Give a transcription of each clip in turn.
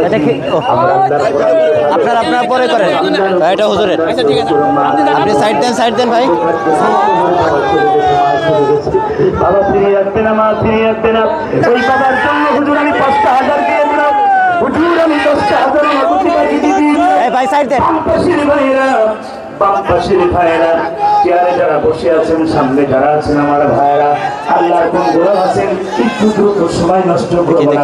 এটা কি আপনার পরে করেন, এটা হুজুরের। আপনি সাইড দেন ভাই। বাবা ফিরে আসবে না, মা ফিরে আসবে না, ওই বাবার জন্য হুজুর আমি ৫,০০০ দিয়ে দিলাম, হুজুর আমি ১০,০০০ ভাই সাইড দেন। বাম পাশের ভাইয়েরা, চেয়ারে যারা বসে আছেন, সামনে যারা আছেন আমার ভাইয়েরা, আল্লাহর কোন গোলাম আছেন, একটু দ্রুত সময় নষ্ট করবো না,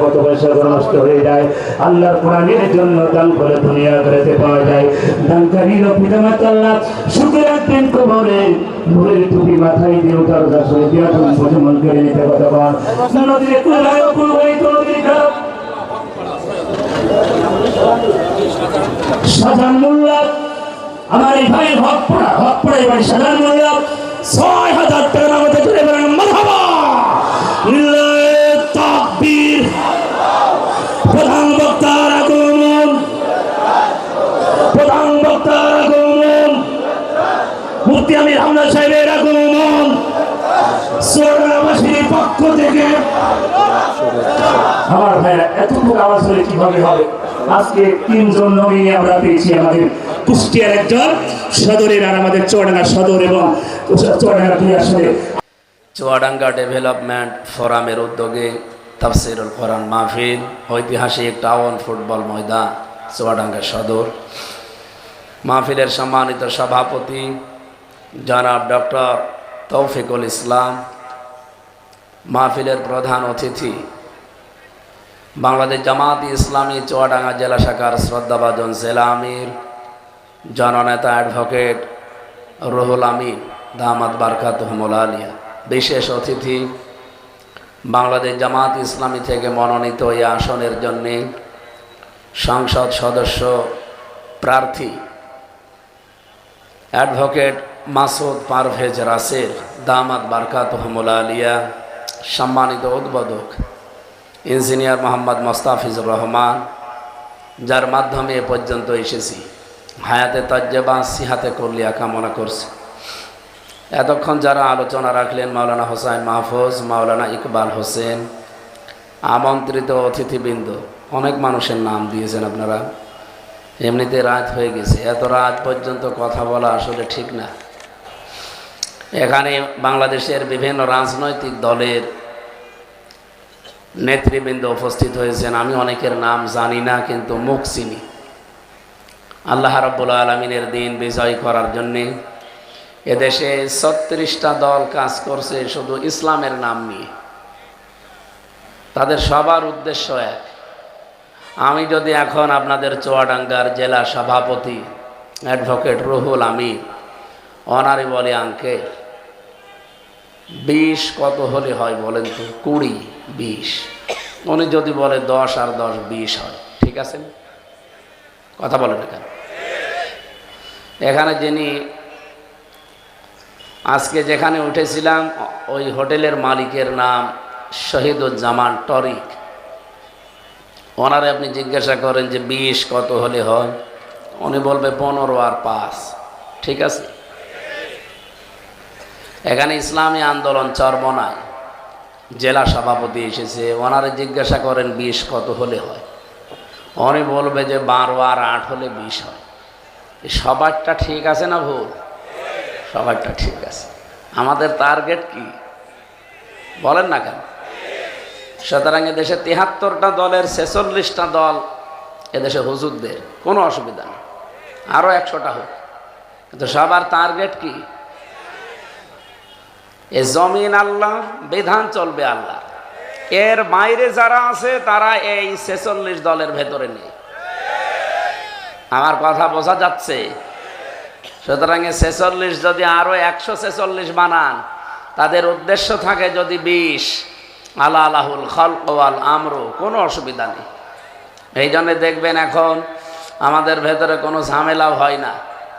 কত পয়সা নষ্ট হয়ে যায়। আল্লাহর কোরআনের জন্য দান করে দুনিয়া করেতে পাওয়া যায়। দানকারীর পিতামাতা আল্লাহ সুখে রাখবেন কবরে, নূরের টুপি মাথায় দিয়ে ওঠার গাছরে দিয়া তুমি প্রজমন করে নিতে কথা বল। নদীর কুলায় কুলবাই নদীর খারাপ সাজান মোল্লা, আমার এই ভাই হক পড়া এবার সাজান মোল্লা ৬,০০০ টাকা আমাদের তুলে বেড়ান। মারহাবা তাকবীর। প্রধান বক্তার আগমন, মুফতি আমির হামজা সাহেবের আগমন, চুয়াডাঙ্গাবাসীর পক্ষ থেকে। আমার ভাইরা এতটুকু আওয়াজ হলে কিভাবে হবে? আজকে ৩ জন নমিনি আমরা পেয়েছি, আমাদের কুষ্টিয়ার একজন সদরের, আর আমাদের চুয়াডাঙ্গা সদর এবং চুয়াডাঙ্গা ২ আসলে। চুয়াডাঙ্গা ডেভেলপমেন্ট ফোরামের উদ্যোগে তাফসিরুল কোরআন মাহফিল, ঐতিহাসিক টাউন ফুটবল ময়দান চুয়াডাঙ্গা সদর। মাহফিলের সম্মানিত সভাপতি জনাব ডক্টর তৌফিকুল ইসলাম, মাহফিলের প্রধান অতিথি বাংলাদেশ জামাত ইসলামী চুয়াডাঙ্গা জেলা শাখার শ্রদ্ধাভাজন জেলা আমির জননেতা অ্যাডভোকেট রুহুল আমিন দামাত বারকাতুহুমুল আলিয়া, বিশেষ অতিথি বাংলাদেশ জামাত ইসলামী থেকে মনোনীত এই আসনের জন্যে সংসদ সদস্য প্রার্থী অ্যাডভোকেট মাসুদ পারভেজ রাসেল দামাত বারকাতুহুমুল আলিয়া, সম্মানিত উদ্বোধক ইঞ্জিনিয়ার মোহাম্মদ মোস্তাফিজুর রহমান, যার মাধ্যমে এ পর্যন্ত এসেছি, হায়াতে তাজ্জেবা সিহাতে কল্লিয়া কামনা করছি। এতক্ষণ যারা আলোচনা রাখলেন মাওলানা হোসাইন মাহফুজ, মাওলানা ইকবাল হোসেন, আমন্ত্রিত অতিথিবৃন্দ, অনেক মানুষের নাম দিয়েছেন আপনারা। এমনিতে রাত হয়ে গেছে, এত রাত পর্যন্ত কথা বলা আসলে ঠিক না। এখানে বাংলাদেশের বিভিন্ন রাজনৈতিক দলের নেতৃবৃন্দ উপস্থিত হয়েছেন। আমি অনেকের নাম জানি না, কিন্তু মুখ চিনি। আল্লাহ রাব্বুল আলামিনের দিন বিজয় করার জন্যে এদেশে ৩৬টা দল কাজ করছে শুধু ইসলামের নাম নিয়ে। তাদের সবার উদ্দেশ্য এক। আমি যদি এখন আপনাদের চুয়াডাঙ্গার জেলা সভাপতি অ্যাডভোকেট রুহুল আমিন, অনারে বলে আঙ্কেল ২০ কত হলে হয় বলেন তো? ২০, ২০। উনি যদি বলে ১০ আর ১০ ২০ হয়, ঠিক আছে? কথা বলেন কেন? এখানে যিনি আজকে যেখানে উঠেছিলাম, ওই হোটেলের মালিকের নাম শহীদুজ্জামান টরিক। ওনারে আপনি জিজ্ঞাসা করেন যে ২০ কত হলে হয়, উনি বলবে ১৫ আর ৫, ঠিক আছে? এখানে ইসলামী আন্দোলন চরমনায় জেলা সভাপতি এসেছে, ওনারে জিজ্ঞাসা করেন ২০ কত হলে হয়, উনি বলবে যে ১২ আর ৮ হলে ২০ হয়। সবারটা ঠিক আছে না ভুল? সবারটা ঠিক আছে। আমাদের টার্গেট কি বলেন না কেন? সুতরাং এদেশে ৭৩টা দলের ৪৬টা দল এদেশে হুজুরদের, কোনো অসুবিধা নেই, আরও ১০০টা হোক, কিন্তু সবার টার্গেট কি? এ জমিন আল্লাহ, বিধান চলবে আল্লাহ। এর বাইরে যারা আছে তারা এই ৪৬ দলের ভেতরে নেই। আমার কথা বোঝা যাচ্ছে? সুতরাং ৪৬ যদি আরো ১৪৬ বানান, তাদের উদ্দেশ্য থাকে যদি ২০, আলা আলাহুল খালক ওয়াল আমরু, কোনো অসুবিধা নেই। এই জন্য দেখবেন এখন আমাদের ভেতরে কোনো ঝামেলাও হয় না,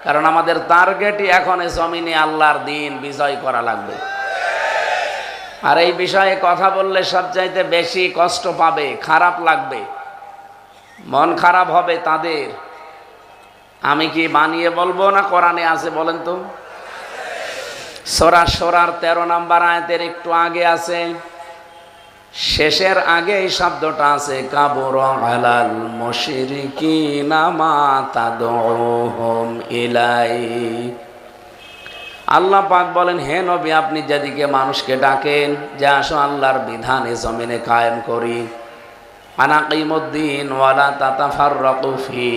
কারণ আমাদের টার্গেটই এখন এই জমিনে আল্লাহর দিন বিজয় করা লাগবে। আর এই বিষয়ে কথা বললে সবচাইতে বেশি কষ্ট পাবে, খারাপ লাগবে, মন খারাপ হবে তাদের। আমি কি বানিয়ে বলবো না কোরআনে আছে বলেন তো? সূরা শূরার ১৩ নম্বর আয়াতের একটু আগে আছে, শেষের আগে এই শব্দটা আছে কাবুরা আলাল মুশরিকিনা মা তাদউহুম ইলাই। আল্লাহ পাক বলেন, হে নবী, আপনি যেদিকে মানুষকে ডাকেন যে আসো আল্লাহর বিধান এ জমিনে কায়েম করি, আনাকিমুদ্দিন ওয়ালা তাতাফাররাকু ফি,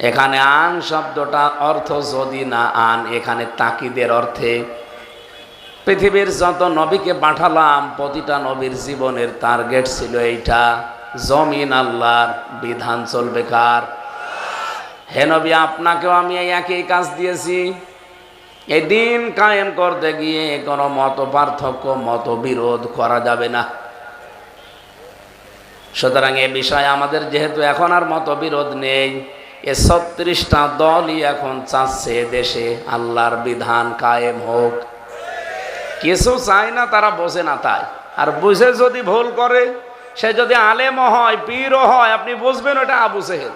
এখানে আন শব্দটা অর্থ যদি না আন, এখানে তাকিদের অর্থে পৃথিবীর যত নবীকে পাঠালাম প্রতিটা নবীর জীবনের টার্গেট ছিল এইটা, জমিন আল্লাহর, বিধান চলবে কার? হে নবী, আপনাকেও আমি এই একই কাজ দিয়েছি। এই দিন কায়েম করতে গিয়ে কোনো মত পার্থক্য মতবিরোধ করা যাবে না। সুতরাং এ বিষয়ে আমাদের যেহেতু এখন আর মতবিরোধ নেই, এ ৩৬টা দলই এখন চাচ্ছে দেশে আল্লাহর বিধান কায়েম হোক। কিছু চায় না, তারা বোঝে না তাই। আর বুঝে যদি ভুল করে, সে যদি আলেমও হয় পীরও হয়, আপনি বুঝবেন ওটা আবু জেহেল।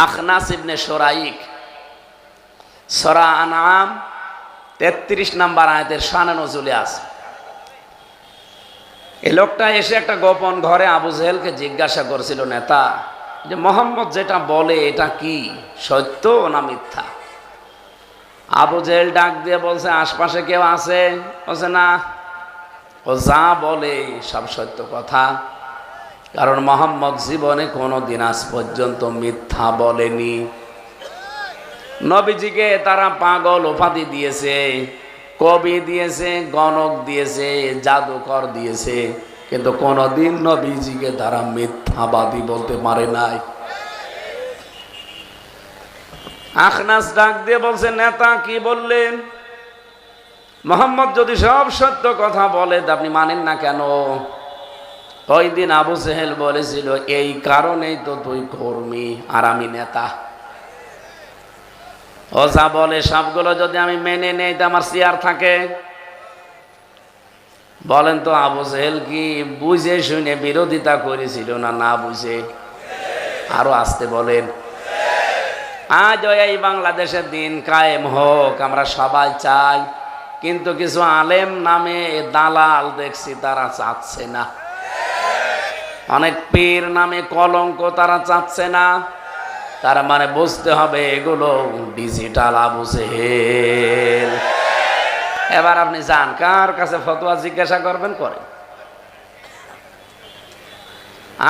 আখনাস ইবনে শুরাইক সূরা আনআম ৩৩ নম্বর আয়াতের শানে নজুলে আছে। এই লোকটা এসে একটা গোপন ঘরে আবু জেহেলকে জিজ্ঞাসা করেছিল, নেতা, যে মোহাম্মদ যেটা বলে এটা কি সত্য না মিথ্যা? আবু জেহেল ডাক দিয়ে বলছে, আশপাশে কেউ আছে? বলছে না, ও যা বলে সব সত্য কথা, কারণ মোহাম্মদ জীবনে কোনো দিন আজ পর্যন্ত মিথ্যা বলেনি। নবীজিকে তারা পাগল উপাধি দিয়েছে, কবি দিয়েছে, গণক দিয়েছে, জাদুকর দিয়েছে, কিন্তু কোনোদিন নবীজিকে তারা মিথ্যাবাদী বলতে পারে নাই। আখনাস ডাক দিয়ে বলছে, নেতা কি বললেন? মোহাম্মদ যদি সব সত্য কথা বলে আপনি মানেন না কেন? ওই দিন আবু জেহেল বলেছিল, এই কারণেই তো তুই কর্মী আর আমি নেতা। ও যা বলে সবগুলো যদি আমি মেনে নেই তো আমার চেয়ার থাকে। বলেন তো আবু জেহেল কি বুঝে শুনে বিরোধিতা করেছিল না না বুঝে? আরো আসতে বলেন। আজ এই বাংলাদেশের দিন কায়েম হোক আমরা সবাই চাই, কিন্তু কিছু আলেম নামে দালাল দেখছি তারা চাচ্ছে না। অনেক পীর নামে কলঙ্ক তারা চাচ্ছে না। তার মানে বুঝতে হবে এগুলো ডিজিটাল আবু জেহেল। এবার আপনি যান, কার কাছে ফতোয়া জিজ্ঞাসা করবেন করেন।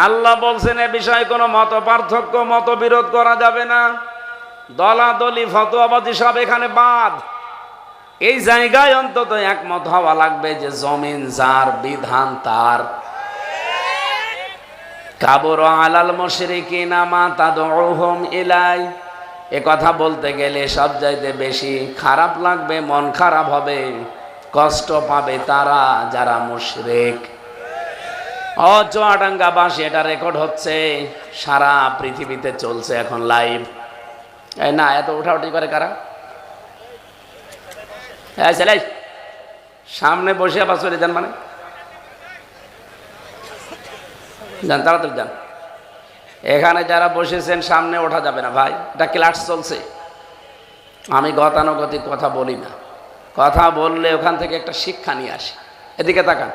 আল্লাহ বলছেন এ বিষয়ে কোনো মত পার্থক্য মতবিরোধ করা যাবে না। দলাদলি ফতোয়াবাদী সব এখানে বাদ। এই জায়গায় অন্তত একমত হওয়া লাগবে যে জমিন যার, বিধান তার। কাবুরা আলাল মুশরিকিনা মা তাদউহুম ইলাই, এ কথা বলতে গেলে সব চাইতে বেশি খারাপ লাগবে, মন খারাপ হবে, কষ্ট পাবে তারা যারা মুশরিক। চুয়াডাঙ্গাবাসী, এটা রেকর্ড হচ্ছে, সারা পৃথিবীতে চলছে এখন লাইভ। এই না, এত উঠাউঠি করে কারা? ছেলে সামনে বসে আবার চলে যান, মানে যান, তাড়াতাড়ি যান। এখানে যারা বসেছেন সামনে ওঠা যাবে না ভাই, এটা ক্লাস চলছে। আমি গতানুগতিক কথা বলি না, কথা বললে ওখান থেকে একটা শিক্ষা নিয়ে আসি। এদিকে তাকান।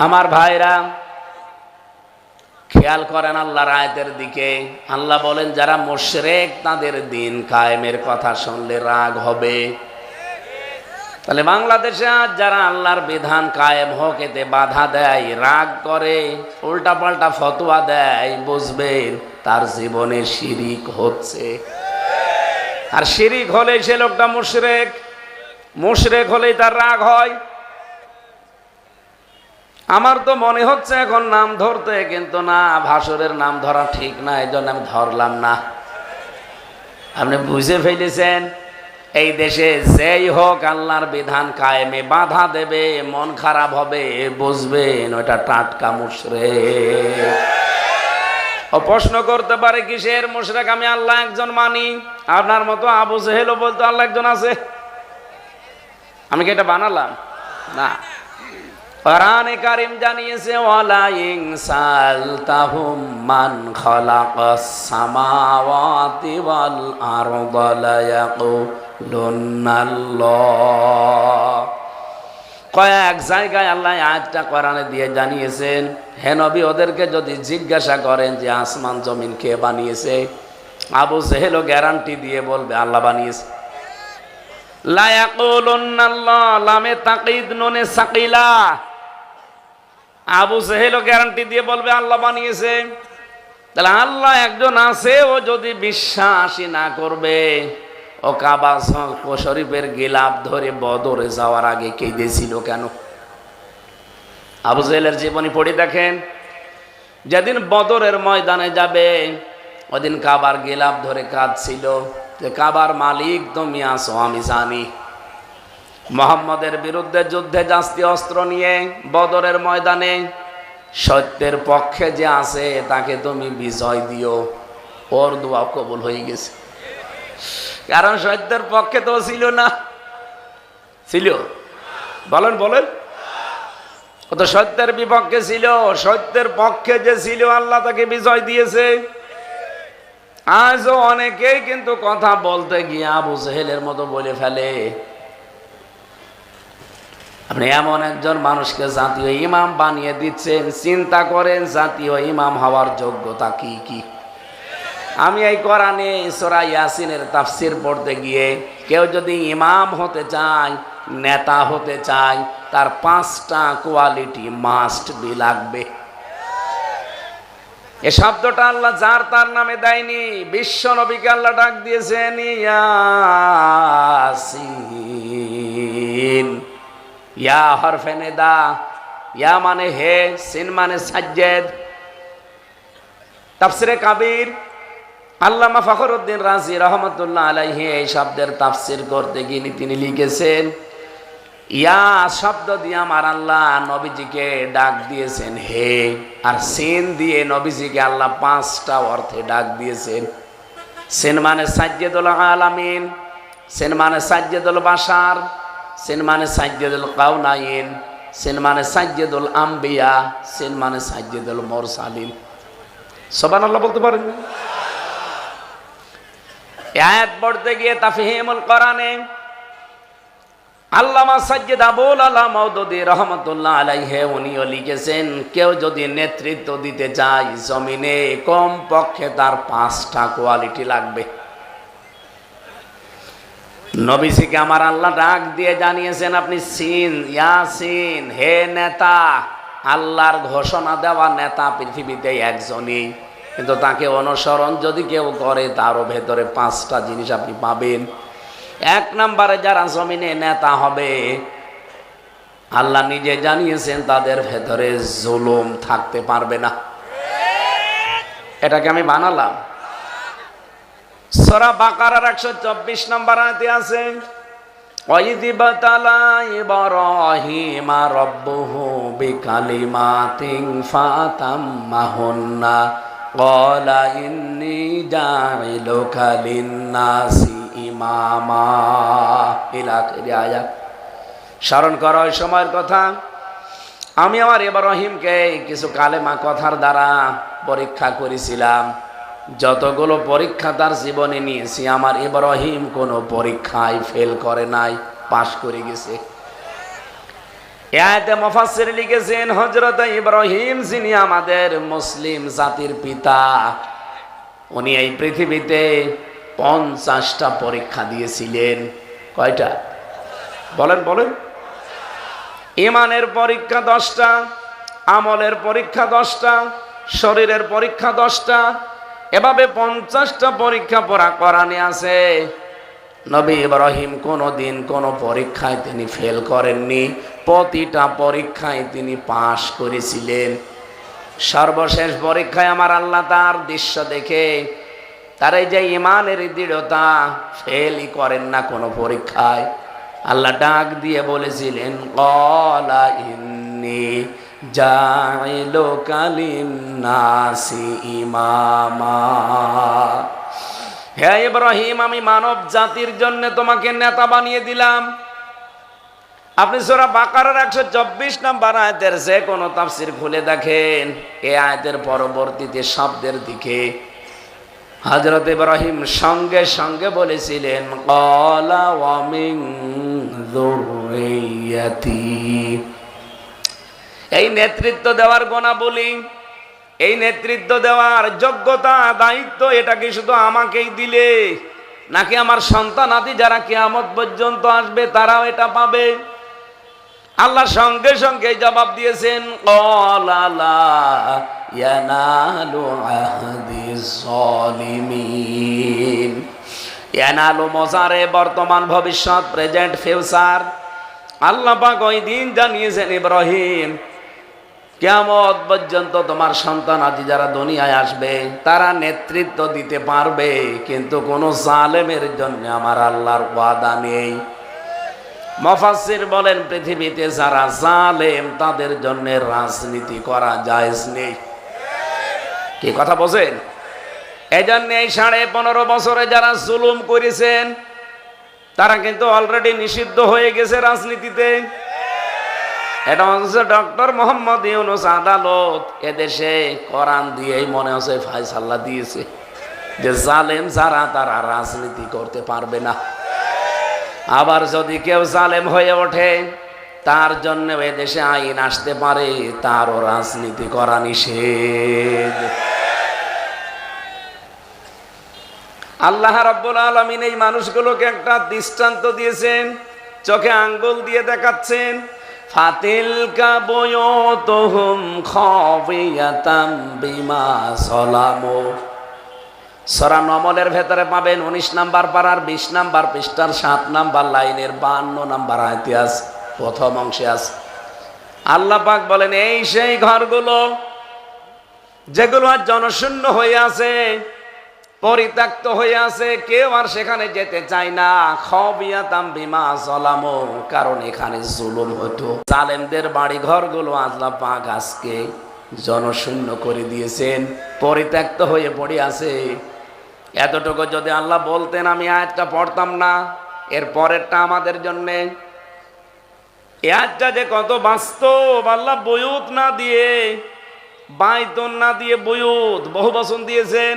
আমার ভাইরা খেয়াল করেন আল্লাহর আয়াতের দিকে। আল্লাহ বলেন যারা মুশরিক তাদের দিন কায়েমের কথা শুনলে রাগ হবে। তাহলে বাংলাদেশে আজ যারা আল্লাহর বিধান কায়েম হোক এতে বাধা দেয়, রাগ করে, উল্টা পাল্টা ফতোয়া দেয়, বুঝবেন তার জীবনে শিরিক হচ্ছে। আর শিরিক হলে সে লোকটা মুশরিক, মুশরিক হলেই তার রাগ হয়। আমার তো মনে হচ্ছে এখন নাম ধরতে, কিন্তু না, ভাসুরের নাম ধরা ঠিক না, এই জন্য আমি ধরলাম না। আপনি বুঝে ফেলেছেন এই দেশে যেই হোক আল্লাহর বিধান কায়েমে বাধা দেবে, মন খারাপ হবে, বুঝবেন ওটা টাটকা মুশরিক। ও প্রশ্ন করতে পারে কিসের মুশরিক? আমি আল্লাহ একজন মানি। আপনার মতো আবু জেহেলও বলতো আল্লাহ একজন আছে। আমি কি এটা বানালাম? না, কোরআনে কারীম জানিয়েছে ওয়ালা ইনসালতাহুম মান খালাকাস সামাওয়াতি ওয়াল আরদা লা ইয়াকুলুনাল্লাহ। কয়েক জায়গায় আল্লাহ আয়াতটা কোরআনে দিয়ে জানিয়েছেন, হে নবী ওদেরকে যদি জিজ্ঞাসা করেন যে আসমান জমিন কে বানিয়েছে, আবু জেহেলও গ্যারান্টি দিয়ে বলবে আল্লাহ বানিয়েছে। লা ইয়াকুলুনাল্লাহ, লামে তাকিদ নুনে সাকিলা। আবু জেহেলও গ্যারান্টি দিয়ে বলবে আল্লাহ বানিয়েছে। তাহলে আল্লাহ একজন আছে, ও যদি বিশ্বাসই না করবে, ও কাবা শরীফের গিলাফ ধরে বদরে যাওয়ার আগে কেঁদেছিল কেন? আবু জেহেলের জীবনী পড়ে দেখেন, যেদিন বদরের ময়দানে যাবে ওদিন কাবার গিলাফ ধরে কাঁদছিল যে কাবার মালিক তুমি আসো, আমি জানি মুহাম্মদের বিরুদ্ধে যুদ্ধে জাস্তি অস্ত্র নিয়ে বদরের ময়দানে সত্যের পক্ষে যে আছে তাকে তুমি বিজয় দিও। ওর দোয়া কবুল হয়ে গেছে, কারণ সত্যের পক্ষে তো ছিল না, ছিল? বলেন বলেন, ও তো সত্যের বিপক্ষে ছিল। সত্যের পক্ষে যে ছিল আল্লাহ তাকে বিজয় দিয়েছে। আজও অনেকেই কিন্তু কথা বলতে গিয়ে আবু জেহেলের মতো বলে ফেলে। আপনি এমন একজন মানুষকে জাতীয় ইমাম বানিয়ে দিচ্ছেন, চিন্তা করেন জাতীয় ইমাম হওয়ার যোগ্যতা কি কি? আমি এই কোরআনে সূরা ইয়াসিনের তাফসীর পড়তে গিয়ে কেউ যদি ইমাম হতে চায়, নেতা হতে চায়, তার 5টা কোয়ালিটি মাস্ট বি লাগবে। এ শব্দটা আল্লাহ যার তার নামে দেয়নি, বিশ্ব নবীকে আল্লাহ ডাক দিয়েছেন ইয়াসিন। ইয়া হরফে নিদা, ইয়া মানে হে, সিন মানে সাজ্জেদ। তাফসিরে কাবীর আল্লামা ফখরুদ্দিন রাজি রহমতুল্লাহ আলাইহি এই শব্দের তাফসির করতে গিয়ে তিনি লিখেছেন, ইয়া শব্দ দিয়ে আমার আল্লাহ নবীজিকে ডাক দিয়েছেন হে, আর সিন দিয়ে নবীজিকে আল্লাহ 5টা অর্থে ডাক দিয়েছেন। সিন মানে সাজ্জেদুল আলামিন, সিন মানে সাজ্জেদুল বাশার, সিন মানে সাজ্জেদুল কাউনাইন, সিন মানে সাজ্জেদুল আম্বিয়া, সিন মানে সাজ্জেদুল মুরসালিন। সুবহানাল্লাহ বলতে পারেন? আয়াত পড়তে গিয়ে তাফহিমুল কোরআনে আল্লামা সাজ্জেদ আবুল আলা মাওদুদী রহমাতুল্লাহ আলাইহি উনিও লিখেছেন, কেউ যদি নেতৃত্ব দিতে চায় জমিনে কম পক্ষে তার 5টা কোয়ালিটি লাগবে। নবীজিকে আমার আল্লাহ ডাক দিয়ে জানিয়েছেন, আপনি সিন, ইয়াসিন, হে নেতা। আল্লাহর ঘোষণা দেওয়া নেতা পৃথিবীতে একজনই, কিন্তু তাকে অনুসরণ যদি কেউ করে তারও ভেতরে 5টা জিনিস আপনি পাবেন। 1 নম্বরে যারা জমিনে নেতা হবে, আল্লাহ নিজে জানিয়েছেন তাদের ভেতরে জুলুম থাকতে পারবে না। এটাকে আমি বানালাম। সূরা বাকারার 124 নম্বর আয়াতে আছে, ওয়াইযি বাতালা ইব্রাহিমা রাব্বুহু বিকালিমাতিন ফাতাম্মাহুন্না ক্বালা ইন্নী জাইলুকা লিন-নাসি ইমামা। ইলা আখিরি আয়াত। স্মরণ করো ওই সময়ের কথা, আমি আমার ইব্রাহিমকে কিছু কালেমা কথার দ্বারা পরীক্ষা করেছিলাম। যতগুলো পরীক্ষা তার জীবনে নিয়েছি, আমার ইব্রাহিম কোনো পরীক্ষায় ফেল করে নাই, পাশ করে গেছে। আয়াতে মুফাসসির লিখেছেন, হযরত ইব্রাহিম যিনি আমাদের মুসলিম জাতির পিতা, উনি এই পৃথিবীতে 50টা পরীক্ষা দিয়েছিলেন। কয়টা? বলেন বলেন। ঈমানের পরীক্ষা 10টা, আমলের পরীক্ষা 10টা, শরীরের পরীক্ষা 10টা, এভাবে 50টা পরীক্ষা পড়া কোরআনে আছে। নবী ইব্রাহিম কোনোদিন কোনো পরীক্ষায় তিনি ফেল করেননি, প্রতিটা পরীক্ষায় তিনি পাশ করেছিলেন। সর্বশেষ পরীক্ষায় আমার আল্লাহ তার দৃশ্য দেখে তার এই যে ঈমানের দৃঢ়তা, ফেলই করেন না কোনো পরীক্ষায়। আল্লাহ ডাক দিয়ে বলেছিলেন, ক্বালা ইন্নী জাইলুকা লিন-নাসি ইমামা। হে ইব্রাহিম, আমি মানব জাতির জন্য তোমাকে নেতা বানিয়ে দিলাম। আপনি সূরা বাকারার 124 নম্বর আয়াতের যে কোনো তাফসীর খুলে দেখেন, এই আয়াতের পরবর্তীতে শব্দের দিকে হযরত ইব্রাহিম সঙ্গে সঙ্গে বলেছিলেন ক্বালা ওয়া মিন যুররিয়াতি। এই নেতৃত্ব দেওয়ার গুণাবলী, এই নেতৃত্ব দেওয়ার যোগ্যতা, দায়িত্ব, এটা কি শুধু আমাকেই দিলে, নাকি আমার সন্তানাদি যারা কিয়ামত পর্যন্ত আসবে তারাও এটা পাবে? আল্লাহ সঙ্গে সঙ্গে জবাব দিয়েছেন ক্বালা লা ইয়ানালু আহদিস যালিমিন। ইয়ানালু মুজারে, বর্তমান, ভবিষ্যৎ, প্রেজেন্ট, ফিউচার। আল্লাহ পাক ওই দিন জানিয়েছেন ইব্রাহিম কিয়ামত পর্যন্ত তোমার সন্তানাদি যারা দুনিয়ায় আসবে তারা নেতৃত্ব দিতে পারবে, কিন্তু কোন জালেমের জন্য আমার আল্লাহর ওয়াদা নেই। মুফাসসির বলেন পৃথিবীতে যারা জালেম তাদের জন্য রাজনীতি করা জায়েজ নেই। কি কথা বলেন? এই জন্য এই 15.5 বছরে যারা জুলুম করেছেন তারা কিন্তু অলরেডি নিষিদ্ধ হয়ে গেছে রাজনীতিতে। এটা হচ্ছে ডক্টর মোহাম্মদ ইউনূস আদালত এদেশে কোরআন দিয়েই মনে হচ্ছে ফায়সালা দিয়েছে যে জালেম যারা তারা রাজনীতি করতে পারবে না। আবার যদি কেউ জালেম হয়ে ওঠে তার জন্য এদেশে আইন আসতে পারে, তারও রাজনীতি করা নিষেধ। আল্লাহ রাব্বুল আলামিন এই মানুষগুলোকে একটা দৃষ্টান্ত দিয়েছেন, চোখে আঙ্গুল দিয়ে দেখাচ্ছেন ফাতিলকা বুয়ুতুহুম খাবিয়াতাম বিমা যালামু। সূরা নমলের ভেতরে পাবেন 19 নাম্বার পারার 20 নাম্বার পৃষ্ঠার 7 নাম্বার লাইনের 52 নাম্বার আয়াতে আছে, প্রথম অংশে আছে। আল্লাহ পাক বলেন এই সেই ঘরগুলো যেগুলো আজ জনশূন্য হয়ে আছে, পরিত্যক্ত হয়ে আছে, কেউ আর সেখানে যেতে চায় না। খাবিয়াতাম বিমা যালামু, কারণ এখানে জুলুম হতো। জালেমদের বাড়ি ঘরগুলো আল্লাহ পাক আজকে জনশূন্য করে দিয়েছেন, পরিত্যক্ত হয়ে পড়ে আছে। এতটুকু যদি আল্লাহ বলতেন আমি আয়াতটা পড়তাম না, এর পরেরটা আমাদের জন্যে। এই আয়াতটা যে কত বাস্তব, আল্লাহ বুয়ুত না দিয়ে, বাইতুন না দিয়ে বুয়ুত বহু বচন দিয়েছেন।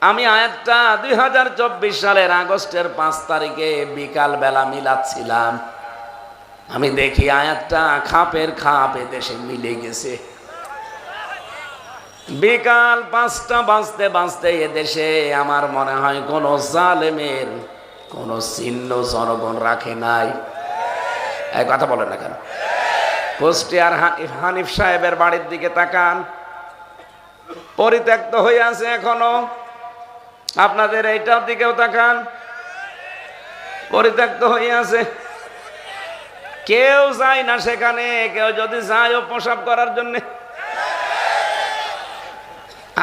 আমি আয়াতটা 2024 সালের আগস্টের 5 তারিখে বিকাল বেলা মিলাচ্ছিলাম, আমি দেখি আয়াতটা খাপের খাপ এদেশে মিলে গেছে। বিকাল 5টা বাজতে বাজতে এদেশে আমার মনে হয় কোন জালেমের কোন চিহ্ন জনগণ রাখে নাই। এই কথা বলেন না কেন? কুষ্টিয়ার হানিফ সাহেবের বাড়ির দিকে তাকান, পরিত্যক্ত হয়ে আছে এখনো। আপনাদের এইটার দিকেও তাকান, পরিত্যক্ত হয়ে আছে, কেউ যায় না সেখানে। কেউ যদি যায় প্রসাব করার জন্য।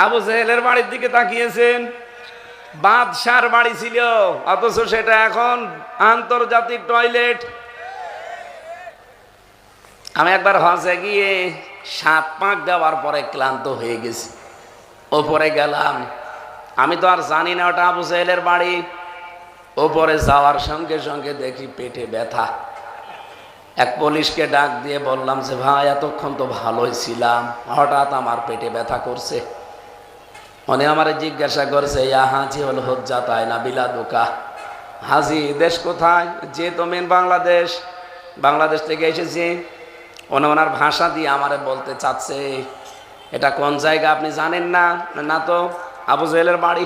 আবু জেহেলের বাড়ির দিকে তাকিয়েছেন, বাদশার বাড়ি ছিল, অথচ সেটা এখন আন্তর্জাতিক টয়লেট। আমি একবার হজে গিয়ে 7 পাক দেওয়ার পরে ক্লান্ত হয়ে গেছি, ওপরে গেলাম। আমি তো আর জানি না ওটা আবু জেহেলের বাড়ি। ওপরে যাওয়ার সঙ্গে সঙ্গে দেখি পেটে ব্যথা। এক পুলিশকে ডাক দিয়ে বললাম যে ভাই এতক্ষণ তো ভালোই ছিলাম, হঠাৎ আমার পেটে ব্যথা করছে। উনি আমারে জিজ্ঞাসা করছে ইয়া হাজি হল হজ্জা তাই না বিলাদুকা, হাজি দেশ কোথায়? যে তো মেন বাংলাদেশ, বাংলাদেশ থেকে এসেছি। উনি ওনার ভাষা দিয়ে আমারে বলতে চাচ্ছে এটা কোন জায়গা আপনি জানেন না? না তো, আবু জেহেলের বাড়ি।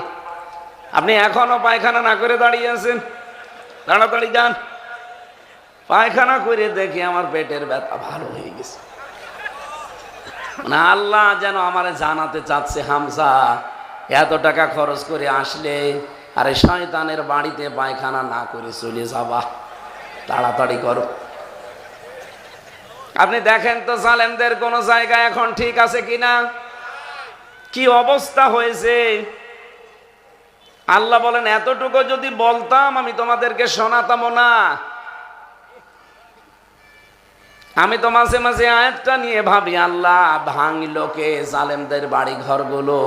আপনি এখনো পায়খানা না করে দাঁড়িয়ে আছেন, তাড়াতাড়ি যান। পায়খানা করে দেখি আমার পেটের ব্যথা ভালো হয়ে গেছে। না, আল্লাহ যেন আমারে জানাতে চাচ্ছে হামজা এত টাকা খরচ করে আসলে আরে শয়তানের বাড়িতে পায়খানা না করে চলে যাবা, তাড়াতাড়ি করো। আপনি দেখেন তো জালেমদের কোন জায়গা এখন ঠিক আছে কিনা, কি অবস্থা হয়েছে। আল্লাহ বলেন এতটুকু যদি বলতাম আমি তোমাদেরকে শোনাতাম না। আমি তো মাঝে মাঝে আয়াতটা নিয়ে ভাবি আল্লাহ ভাঙলো কে জালেমদের বাড়ি ঘরগুলো?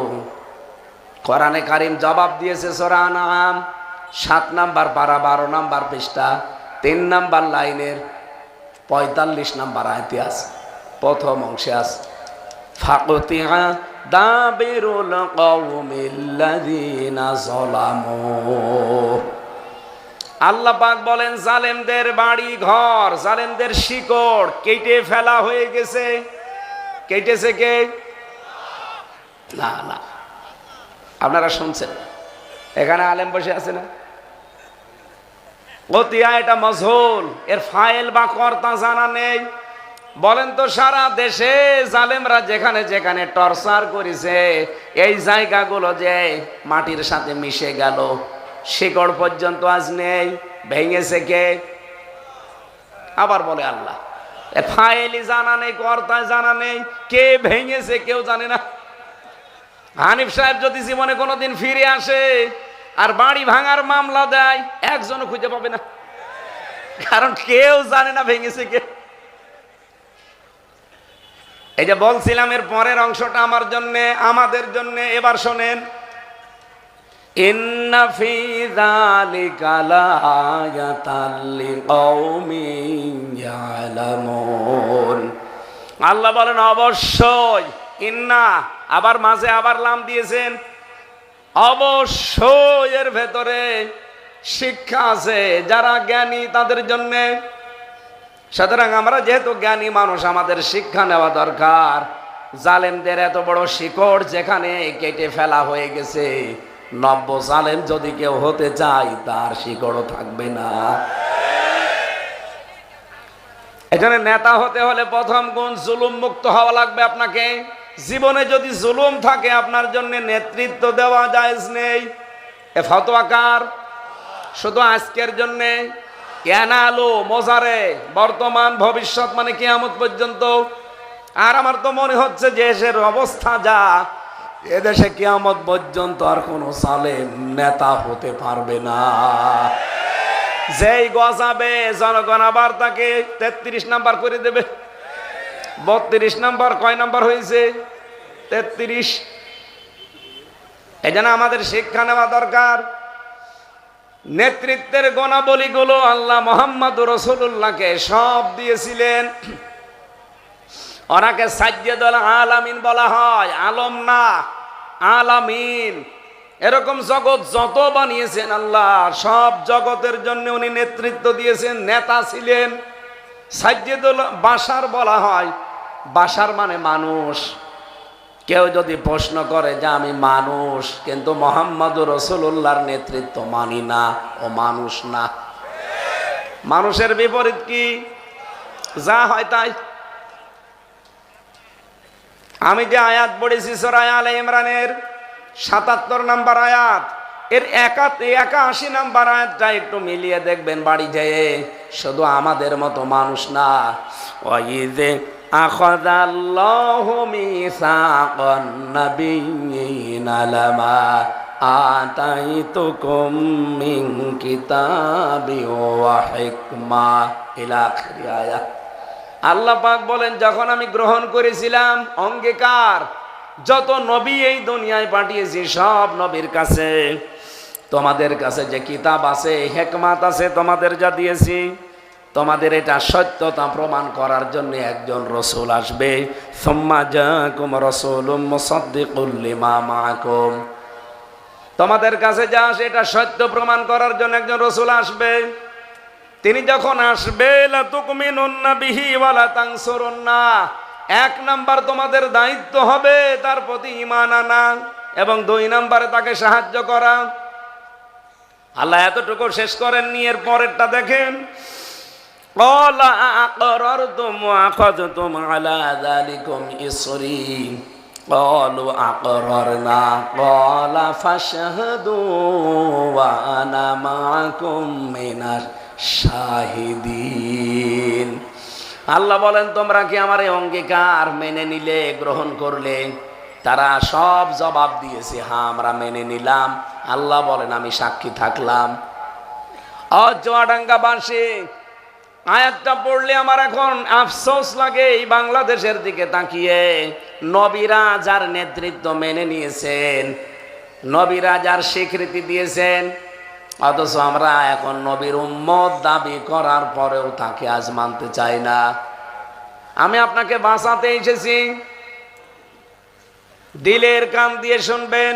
কোরআনে কারীম জবাব দিয়েছে সূরা আনআম 7 নাম্বার পারা 12 নাম্বার পৃষ্ঠা 3 নাম্বার লাইনের 45 নম্বর আয়াতে আছে, প্রথম অংশে আছে ফাকুতিআ দাবিরুল কওমিল্লাযিনা যালামু। আল্লাহ পাক বলেন জালেমদের বাড়ি ঘর, জালেমদের শিকড় কেটে ফেলা হয়ে গেছে। কেটেছে কে? না না, আপনারা শুনছেন, এখানে আলেম বসে আছে না? কতিয়া এটা মজহুল, এর ফাইল বা কর্তা জানা নেই। বলেন তো সারা দেশে জালেমরা যেখানে যেখানে টর্চার করেছে এই জায়গাগুলো যে মাটির সাথে মিশে গেল, শিকড় পর্যন্ত আজ নেই, ভেঙেছে কে? আবার বলে আল্লাহ এর ফাইলই জানা নেই, কর্তা জানা নেই, কে ভেঙেছে কেউ জানে না। হানিফ সাহেব যদি জীবনে কোনোদিন ফিরে আসে আর বাড়ি ভাঙার মামলা দেয়, একজনও খুঁজে পাবে না, কারণ কেউ জানে না ভেঙেছে কে। এই যে বলছিলাম এর পরের অংশটা আমার জন্যে, আমাদের জন্যে, এবার শোনেন। ইন্না ফি যালিকা লাআয়াতাল লিকাওমিন ইয়ালামুন। আল্লাহ বলেন অবশ্যই, ইন্না আবার মাঝে আবার লাম দিয়েছেন, অবশ্যই এর ভেতরে শিক্ষা আছে যারা জ্ঞানী তাদের জন্যে। সুতরাং আমরা যেহেতু জ্ঞানী মানুষ, আমাদের শিক্ষা নেওয়া দরকার। জালেমদের এত বড় শিকড় যেখানে কেটে ফেলা হয়ে গেছে, নব্য জালেম যদি কেউ হতে চায় তার শিকড়ও থাকবে না। এখানে নেতা হতে হলে প্রথম গুণ জুলুম মুক্ত হওয়া লাগবে আপনাকে। জীবনে যদি জুলুম থাকে আপনার জন্য নেতৃত্ব দেওয়া জায়েজ নেই। এ ফতোয়া কার? শুধু আজকের জন্যে? কেন আলো মজারে, বর্তমান ভবিষ্যৎ মানে কিয়ামত পর্যন্ত। আর আমার তো মনে হচ্ছে যে দেশের অবস্থা যা, এদেশে কিয়ামত পর্যন্ত আর কোনো জালেম নেতা হতে পারবে না। যেই গজাবে জনগণ আবার তাকে 33 নাম্বার করে দেবে। 32 নাম্বার কয় নাম্বার হয়েছে? 33। এই জন্য আমাদের শিক্ষা নেওয়া দরকার। নেতৃত্বের গুণাবলীগুলো আল্লাহ মুহাম্মদুর রাসূলুল্লাহকে সব দিয়েছিলেন। ওনাকে সাজ্জাদুল আলামিন বলা হয়, আলম না, আলামিন। এরকম জগৎ যত বানিয়েছেন আল্লাহ, সব জগতের জন্য উনি নেতৃত্ব দিয়েছেন, নেতা ছিলেন। সাজ্জাদুল বাশার বলা হয়, বাশার মানে মানুষ। কেউ যদি প্রশ্ন করে যে আমি মানুষ কিন্তু মুহাম্মদুর রাসূলুল্লাহর নেতৃত্ব মানি না, ও মানুষ না। মানুষের বিপরীত কি? যা হয় তাই। আমি যে আয়াত পড়েছি সূরা আলে ইমরানের ৭৭ নম্বর আয়াত, এর ৮১ নম্বর আয়াতটা একটু মিলিয়ে দেখবেন বাড়ি যেয়ে। শুধু আমাদের মতো মানুষ না। ওয়াইযে আখাযাল্লাহু মিসাকান নাবিয়্যিনা লামা আতাইতুকুম মিন কিতাবি ওয়া হিকমা ইলা আখির আয়াত। আল্লাহ পাক বলেন যখন আমি গ্রহণ করেছিলাম অঙ্গীকার, যত নবী এই দুনিয়ায় পাঠিয়েছি সব নবীর কাছে তোমাদের কাছে যে কিতাব আছে, হিকমত আছে, তোমাদের যা দিয়েছি, তোমাদের এটা সত্যতা প্রমাণ করার জন্য একজন রাসূল আসবে। সুম্মা জাআকুম রাসূলুম মুসাদ্দিকুল লিমা মাআকুম। তোমাদের কাছে যা আসে এটা সত্য প্রমাণ করার জন্য একজন রাসূল আসবে। তিনি যখন আসবে লা তুকমিনুন্না বিহি ওয়া লা তানসুরুন্না, 1 নাম্বার তোমাদের দায়িত্ব হবে তার প্রতি ঈমান আনা, এবং 2 নম্বরে তাকে সাহায্য করা। আল্লাহ এতটুকু শেষ করেননি, এর পরেরটা দেখেন। ক্বালা আকরারতুম ওয়া আখাযতুম আলা যালিকুম ইসরি ক্বালু আকরারনা ক্বালা ফাশহাদু ওয়া আনা মাআকুম মিনাশ শাহিদিন। আল্লাহ বলেন তোমরা কি আমার এই অঙ্গীকার মেনে নিলে, গ্রহণ করলে? তারা সব জবাব দিয়েছে, হ্যাঁ আমরা মেনে নিলাম। আল্লাহ বলেন আমি সাক্ষী থাকলাম। চুয়াডাঙ্গাবাসী, আয়াতটা পড়লে আমার এখন আফসোস লাগে এই বাংলাদেশের দিকে তাকিয়ে। নবীরা যার নেতৃত্ব মেনে নিয়েছেন, নবীরা যার স্বীকৃতি দিয়েছেন, অথচ আমরা এখন নবীর উম্মত দাবি করার পরেও তাকে আজ মানতে চাই না। আমি আপনাকে বাঁচাতে এসেছি, দিলের কান দিয়ে শুনবেন।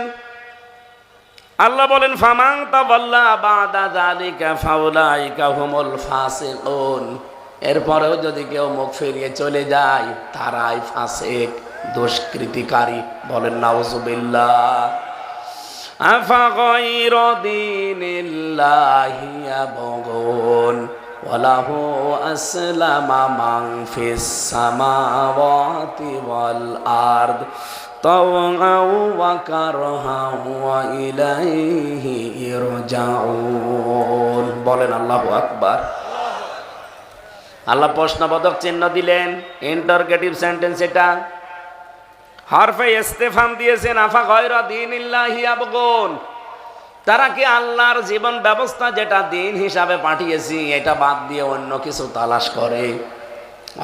আল্লাহ বলেন ফামান তাওয়াল্লা বাদা যালিকা ফাউলাইকা হুমুল ফাসিকুন। এরপরেও যদি কেউ মুখ ফিরিয়ে চলে যায় তারাই ফাসিক, দুষ্কৃতিকারী। বলেন নাউজুবিল্লাহ। আফা গায়রা দীনিল্লাহি ইয়াবগুন ওয়ালাহু আসলামা মান ফিস সামাওয়াতি ওয়াল আরদ তাওআও ওয়া কারহাও ওয়া ইলাইহি ইরজাউন। বলেন আল্লাহু আকবার। আল্লাহ প্রশ্নবোধক চিহ্ন দিলেন, ইন্টারগেটিভ সেন্টেন্স এটা। হরফে ইস্তেফাম দিয়েছেন আফা গায়রা দীনিল্লাহি ইয়াবগুন। তারা কি আল্লাহর জীবন ব্যবস্থা যেটা দিন হিসাবে পাঠিয়েছি এটা বাদ দিয়ে অন্য কিছু তালাশ করে?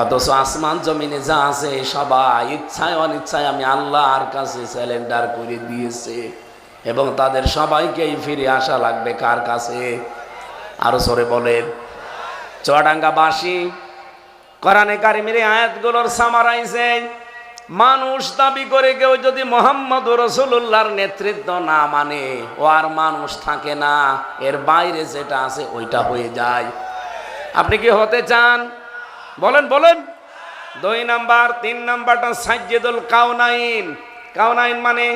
অথচ আসমান জমিনে যা আছে সবাই ইচ্ছায় অনিচ্ছায় আমি আল্লাহর কাছে স্যালেন্ডার করে দিয়েছে, এবং তাদের সবাইকেই ফিরে আসা লাগবে কার কাছে? আরো সরে বলেন। চুয়াডাঙ্গাবাসী কোরআনে কারিমের আয়াতগুলোর সামারাইছে, মানুষ দাবি করে কেউ যদি মুহাম্মদুর রাসূলুল্লাহর নেতৃত্ব না মানে ও আর মানুষ থাকে না, এর বাইরে যেটা আছে ওইটা হয়ে যায়। আপনি কি হতে চান? বলেন বলেন। 2 নাম্বার। 3 নাম্বারটা সাজ্জিদুল কাউনাইন। কাউনাইন মানে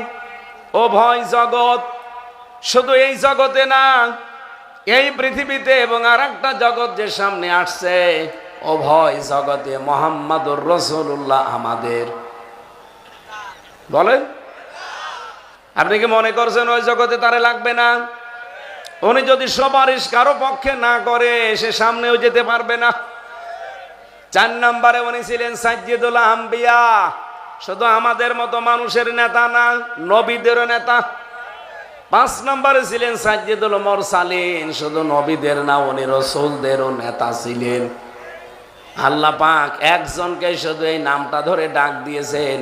উভয় জগৎ। শুধু এই জগতে না, এই পৃথিবীতে এবং আর একটা জগৎ যে সামনে আসছে, উভয় জগতে মুহাম্মদুর রাসূলুল্লাহ আমাদের। বলেন, আপনি কি মনে করছেন ওই জগতে তারে লাগবে না? উনি যদি সুপারিশ কারো পক্ষে না করে সে সামনেও যেতে পারবে না। 4 নম্বরে উনি ছিলেন সাজ্জিদুল আম্বিয়া। শুধু আমাদের মতো মানুষের নেতা না, নবীদেরও নেতা। 5 নম্বরে ছিলেন সাজ্জিদুল মুরসালিন। শুধু নবীদের না, উনি রাসূলদেরও নেতা ছিলেন। আল্লাহ পাক একজনকে শুধু এই নামটা ধরে ডাক দিয়েছেন।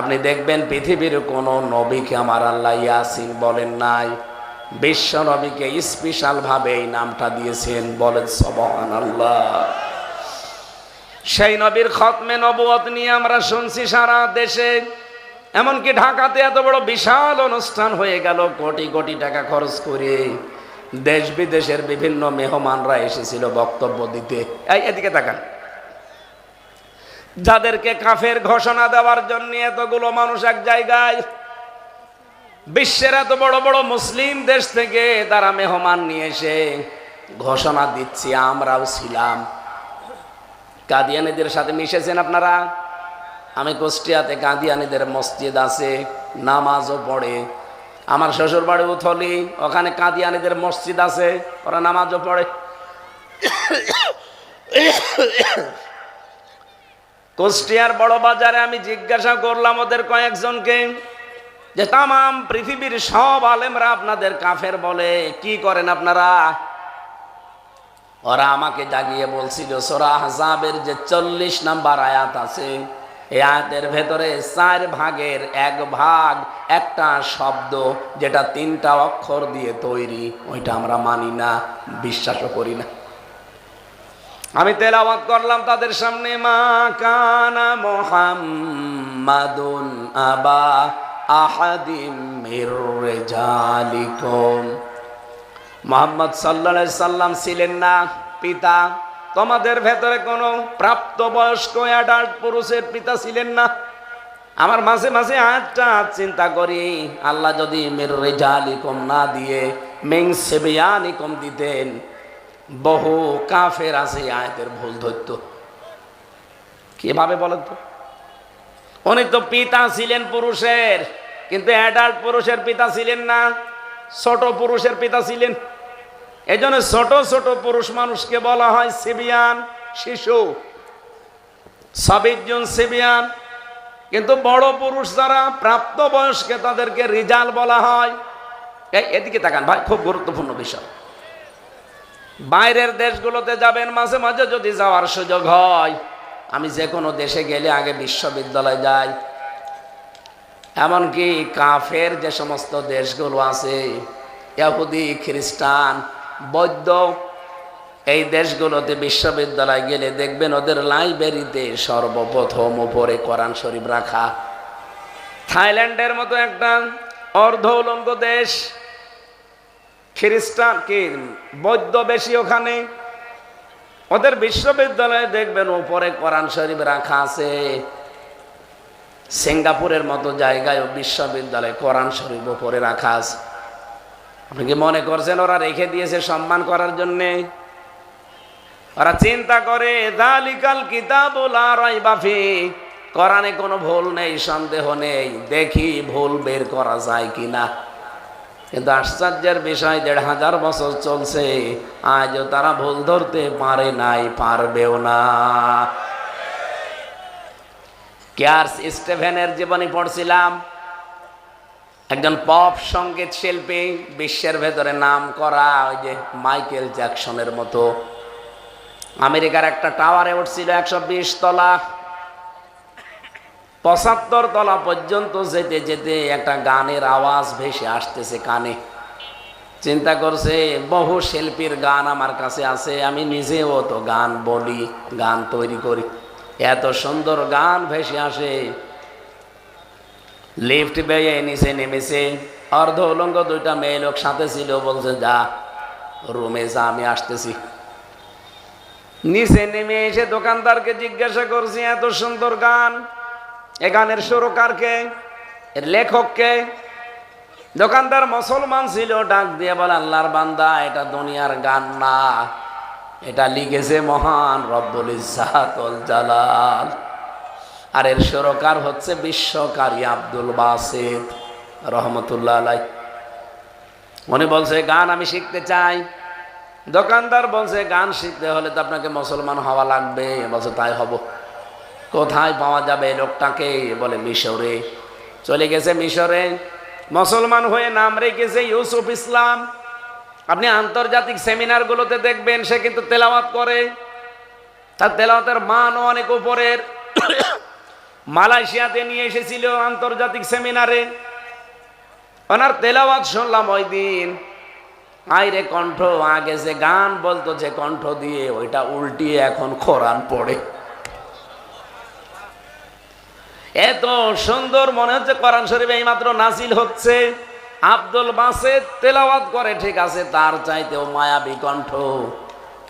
আপনি দেখবেন পৃথিবীর কোন নবীকে আমার আল্লাহ ইয়াসিন বলেন নাই, বিশ্ব নবীকে স্পেশাল ভাবে এই নামটা দিয়েছেন। বলেন সুবহানাল্লাহ। সেই নবীর খতমে নবুয়ত নিয়ে আমরা শুনছি সারা দেশে, এমনকি ঢাকাতে এত বড় বিশাল অনুষ্ঠান হয়ে গেল, কোটি কোটি টাকা খরচ করে দেশ বিদেশের বিভিন্ন মেহমানরা এসেছিল বক্তব্য দিতে। এদিকে তাকান। যাদেরকে কাফের ঘোষণা দেওয়ার জন্য এতগুলো মানুষ এক জায়গায়, বিশ্বের এত বড় বড় মুসলিম দেশ থেকে তারা মেহমান নিয়ে এসে ঘোষণা দিচ্ছি, আমরাও ছিলাম। কাদিয়ানীদের সাথে মিশেছেন আপনারা? আমি কুষ্টিয়াতে কাদিয়ানীদের মসজিদ আছে, নামাজও পড়ে। আমার শ্বশুর বাড়ি উথলি, ওখানে কাদিয়ানীদের মসজিদ আছে, ওরা নামাজও পড়ে। কুষ্টিয়ার বড় বাজারে আমি জিজ্ঞাসা করলাম ওদের কয়েকজনকে যে তামাম পৃথিবীর সব আলেমরা আপনাদের কাফের বলে, কি করেন আপনারা? ওরা আমাকে জাগিয়ে বলছিল সূরা আহজাবের যে 40 নম্বর আয়াত আছে, এই আয়াতের ভেতরে 4 ভাগের 1 ভাগ একটা শব্দ যেটা 3টা অক্ষর দিয়ে তৈরি, ওইটা আমরা মানি না, বিশ্বাসও করি না। আমি তেলাওয়াত করলাম তাদের সামনে, মা কানা মুহাম্মাদুন আবা আহাদিম মির রিজালিকুম। মুহাম্মদ সাল্লাল্লাহু আলাইহি সাল্লাম ছিলেন না পিতা, তোমাদের ভেতরে কোনো প্রাপ্তবয়স্ক অ্যাডাল্ট পুরুষের পিতা ছিলেন না। আমার মাঝে মাঝে আয়াতটা চিন্তা করি, আল্লাহ যদি মির রিজালিকুম না দিয়ে মিন সিবিয়ানিকুম দিতেন, বহু কাফের আছে আয়াতের ভুল ধরত। কিভাবে বলেন তো? উনি তো পিতা ছিলেন পুরুষের, কিন্তু অ্যাডাল্ট পুরুষের পিতা ছিলেন না, ছোট পুরুষের পিতা ছিলেন। এই জন্য ছোট ছোট পুরুষ মানুষকে বলা হয় সিবিয়ান, শিশু, সাবিজুন সিবিয়ান। কিন্তু বড় পুরুষ যারা প্রাপ্তবয়স্কে তাদেরকে রিজাল বলা হয়। এদিকে তাকান ভাই, খুব গুরুত্বপূর্ণ বিষয়। বাইরের দেশগুলোতে যাবেন, মাঝে মাঝে যদি যাওয়ার সুযোগ হয়, আমি যে কোনো দেশে গেলে আগে বিশ্ববিদ্যালয় যাই। এমনকি কাফের যে সমস্ত দেশগুলো আছে ইহুদি, খ্রিস্টান, বৌদ্ধ, এই দেশগুলোতে বিশ্ববিদ্যালয় গেলে দেখবেন ওদের লাইব্রেরিতে সর্বপ্রথম উপরে কোরআন শরীফ রাখা। থাইল্যান্ডের মতো একটা অর্ধ উলঙ্গ দেশ, খ্রিস্টান কি বৌদ্ধ বেশি, ওখানে ওদের বিশ্ববিদ্যালয়ে দেখবেন উপরে কোরআন শরীফ রাখা আছে। সিঙ্গাপুরের মতো জায়গায় বিশ্ববিদ্যালয়ে কোরআন শরীফ উপরে রাখা আছে। আপনি কি মনে করছেন ওরা রেখে দিয়েছে সম্মান করার জন্যে? ওরা চিন্তা করে যালিকাল কিতাবু লা রাইবা ফিহি, কোরআনে কোনো ভুল নেই, সন্দেহ নেই, দেখি ভুল বের করা যায় কিনা। কিন্তু আশ্চর্যের বিষয় ১৫০০ বছর চলছে, আজও তারা ভুল ধরতে পারে নাই, পারবেও না। চার্লস স্টিফেনের জীবনী পড়ছিলাম, একজন পপ সঙ্গীত শিল্পী, বিশ্বের ভেতরে নাম করা, ওই যে মাইকেল জ্যাকসনের মতো। আমেরিকার একটা টাওয়ারে উঠছিল ১২০ তলা, ৭৫ তলা পর্যন্ত যেতে যেতে একটা গানের আওয়াজ ভেসে আসতেছে কানে। চিন্তা করছে বহু শিল্পীর গান আমার কাছে আছে, আমি নিজেও তো গান বলি, গান তৈরি করি, এত সুন্দর গান ভেসে আসে। লিফট বেয়ে নিচে নেমেছে, অর্ধ উলঙ্গ 2টা মেয়ে লোক সাথে ছিল, বলছে যা রুমে যা, আমি আসতেছি। নিচে নেমে এসে দোকানদারকে জিজ্ঞাসা করছি এত সুন্দর গান, এ গানের সুরকারকে, এর লেখককে? দোকানদার মুসলমান ছিল, ডাক দিয়ে বলে আল্লাহর বান্দা, এটা দুনিয়ার গান না, এটা লিখেছে মহান রব্বুল ইজ্জাত ওয়াল জালাল, আর এর সুরকার হচ্ছে বিশ্বকারী আব্দুল বাসিত রহমতুল্লাহ আলাইহি। উনি বলছে গান আমি শিখতে চাই। দোকানদার বলছে গান শিখতে হলে তো আপনাকে মুসলমান হওয়া লাগবে। বলছে তাই হব। কোথায় পাওয়া যাবে লোকটাকে? বলে মিশরে। চলে গেছে মিশরে, মুসলমান হয়ে নাম রেখেছে ইউসুফ ইসলাম। আপনি আন্তর্জাতিক সেমিনারগুলোতে দেখবেন সে কিন্তু তেলাওয়াত করে, তার তেলাওয়াতের মানও অনেক উপরের। মালয়েশিয়াতে নিয়ে এসেছিল আন্তর্জাতিক সেমিনারে, ওনার তেলাওয়াত শুনলাম ওই দিন। আইরে কণ্ঠ, আগে যে গান বলতো যে কণ্ঠ দিয়ে, ওইটা উল্টিয়ে এখন কোরআন পড়ে। এত সুন্দর মনে হচ্ছে কোরআন শরীফ এইমাত্র নাজিল হচ্ছে। আব্দুল বাসিত তেলাওয়াত করে ঠিক আছে, তার চাইতেও মায়াবী কণ্ঠ,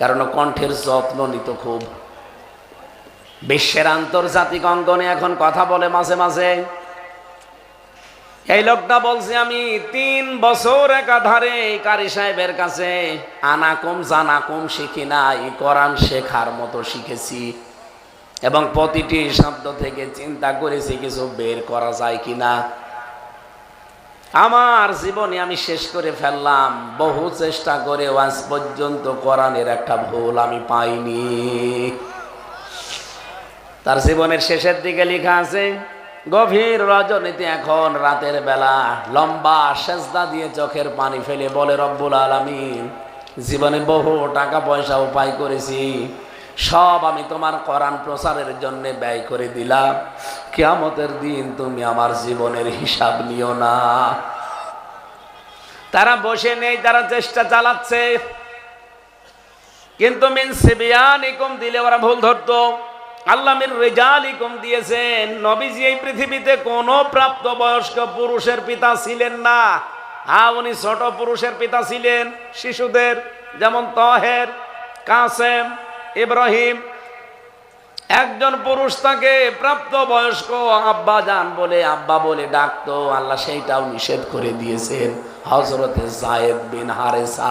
কারণ কণ্ঠের যত্ন নিত খুব। বিশ্বের আন্তর্জাতিক অঙ্গনে এখন কথা বলে মাঝে মাঝে। এই লোকটা বলছে আমি 3 বছর একাধারে কারি সাহেবের কাছে আনাকুম জানাকুম শিখি নাই, কোরআন শেখার মতো শিখেছি, এবং প্রতিটি শব্দ থেকে চিন্তা করেছি কিছু বের করা যায় কিনা। আমার জীবনে আমি শেষ করে ফেললাম, বহু চেষ্টা করে আজ পর্যন্ত কোরআনের একটা ভুল আমি পাইনি। তার জীবনের শেষের দিকে লেখা আছে, গভীর রজনীতে এখন রাতের বেলা লম্বা সেজদা দিয়ে চোখের পানি ফেলে বলে রব্বুল আলামিন, জীবনে বহু টাকা পয়সা উপায় করেছি, সব আমি তোমার কোরআন প্রচারের জন্য ব্যয় করে দিলাম, কিয়ামতের দিন তুমি আমার জীবনের হিসাব নিও না। তারা বসে নেই, তারা চেষ্টা চালাচ্ছে, কিন্তু মিন সিবিয়ানিকুম দিলে ওরা ভুল ধরতো। আল্লাহ মির রিজালিকুম দিয়েছেন। নবীজি এই পৃথিবীতে কোন প্রাপ্তবয়স্ক পুরুষের পিতা ছিলেন না। উনি ছোট পুরুষের পিতা ছিলেন, শিশুদের, যেমন তহের, কাসেম, ইব্রাহিম। একজন পুরুষ তাকে প্রাপ্তবয়স্ক আব্বা জান বলে, আব্বা বলে ডাকতো, আল্লাহ সেইটাও নিষেধ করে দিয়েছেন। হযরতে যায়েদ বিন হারেসা।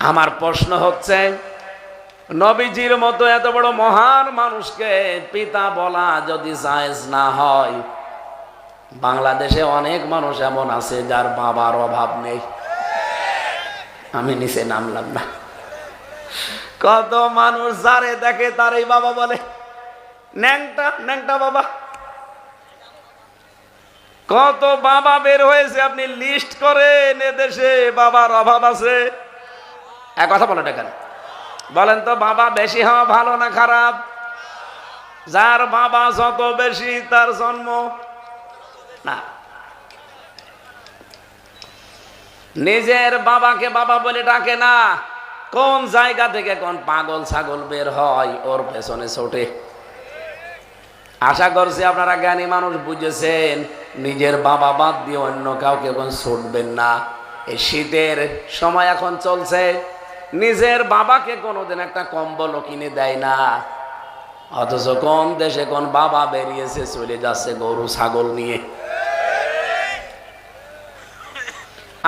আমার প্রশ্ন হচ্ছে, নবীজির মতো এত বড় মহান মানুষকে পিতা বলা যদি জায়েজ না হয়, বাংলাদেশে অনেক মানুষ এমন আছে যার বাবার অভাব নেই। আমি নিচে নামলাম না। কত মানুষ যারে দেখে তারই বাবা বলে, ন্যাংটা ন্যাংটা বাবা। কত বাবা বের হয়েছে, আপনি লিস্ট করেন এদেশে বাবার অভাব আছে। এক কথা বলে দেখেন, বলেন তো বাবা বেশি হওয়া ভালো না খারাপ? যার বাবা যত বেশি তার জন্ম না। নিজের বাবাকে বাবা বলে ডাকে না, কোন জায়গা থেকে কোন পাগল ছাগল বের হয় ওর পেছনে ছোটে। আশা করছি আপনারা জ্ঞানী মানুষ বুঝেছেন, নিজের বাবা বাদ দিয়ে অন্য কাউকে কোন ছুটবেন না। এই শীতের সময় এখন চলছে, নিজের বাবাকে কোনোদিন একটা কম্বলও কিনে দেয় না, অথচ কোন দেশে কোন বাবা বেরিয়েছে চলে যাচ্ছে গরু ছাগল নিয়ে।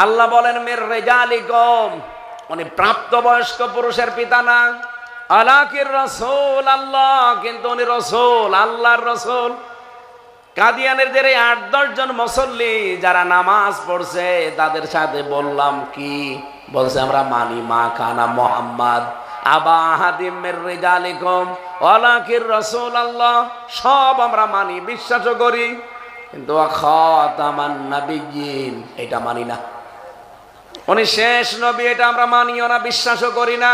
আল্লাহ বলেন মির রিজালিকুম, উনি প্রাপ্তবয়স্ক পুরুষের পিতা না। আলাকির রাসূল আল্লাহ, কিন্তু উনি রাসূল, আল্লাহর রাসূল। কাদিয়ানের যে ৮-১০ জন মুসল্লি যারা নামাজ পড়ছে তাদের সাথে বললাম কি বলছে, আমরা মানি মা কানা মুহাম্মদ আবা আহাদিম মির রিজালিকুম ওয়ালাকির রাসূল আল্লাহ, সব আমরা মানি, বিশ্বাসও করি, কিন্তু খাতামান নাবিয়্যিন এটা মানি না। উনি শেষ নবী এটা আমরা মানিও না, বিশ্বাসও করি না,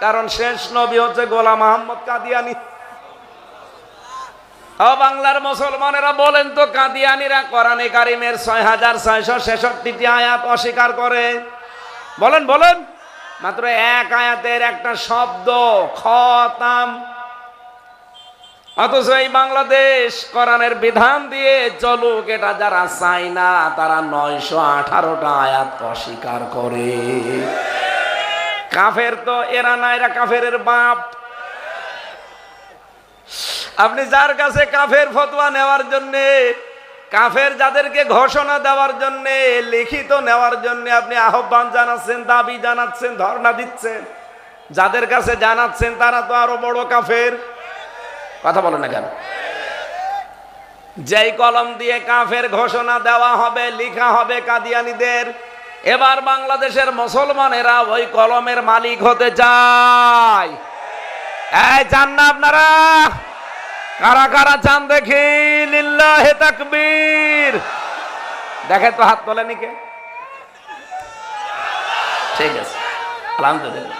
কারণ শেষ নবী হচ্ছে গোলাম মোহাম্মদ কাদিয়ানী। ও বাংলার মুসলমানেরা বলেন তো, কাদিয়ানীরা কোরআনে কারিমের ৬৬৬৬টি আয়াত অস্বীকার করে? বলেন বলেন। মাত্র এক আয়াতের একটা শব্দ খতাম, অথচ এই বাংলাদেশ কোরআনের বিধান দিয়ে চলুক এটা যারা চায় না তারা ৯১৮টা আয়াত অস্বীকার করে। কাফের তো এরা না, এরা কাফেরের বাপ। আপনি যার কাছে কাফের ফতোয়া নেওয়ার জন্য, কাফের যাদেরকে ঘোষণা দেওয়ার জন্য, লিখিত নেওয়ার জন্য আপনি আহ্বান জানাচ্ছেন, দাবি জানাচ্ছেন, ধর্ণা দিচ্ছেন, যাদের কাছে জানাচ্ছেন তারা তো আরো বড় কাফের। কথা বলে না কেন? যেই কলম দিয়ে কাফের ঘোষণা দেওয়া হবে, লিখা হবে কাদিয়ানীদের, এবার বাংলাদেশের মুসলমানেরা ওই কলমের মালিক হতে চায়। এই চান না আপনারা? কারা কারা চান দেখি? লিল্লাহে তাকবীর। দেখে তো হাত তোলেনি কে? ঠিক আছে, আলহামদুলিল্লাহ।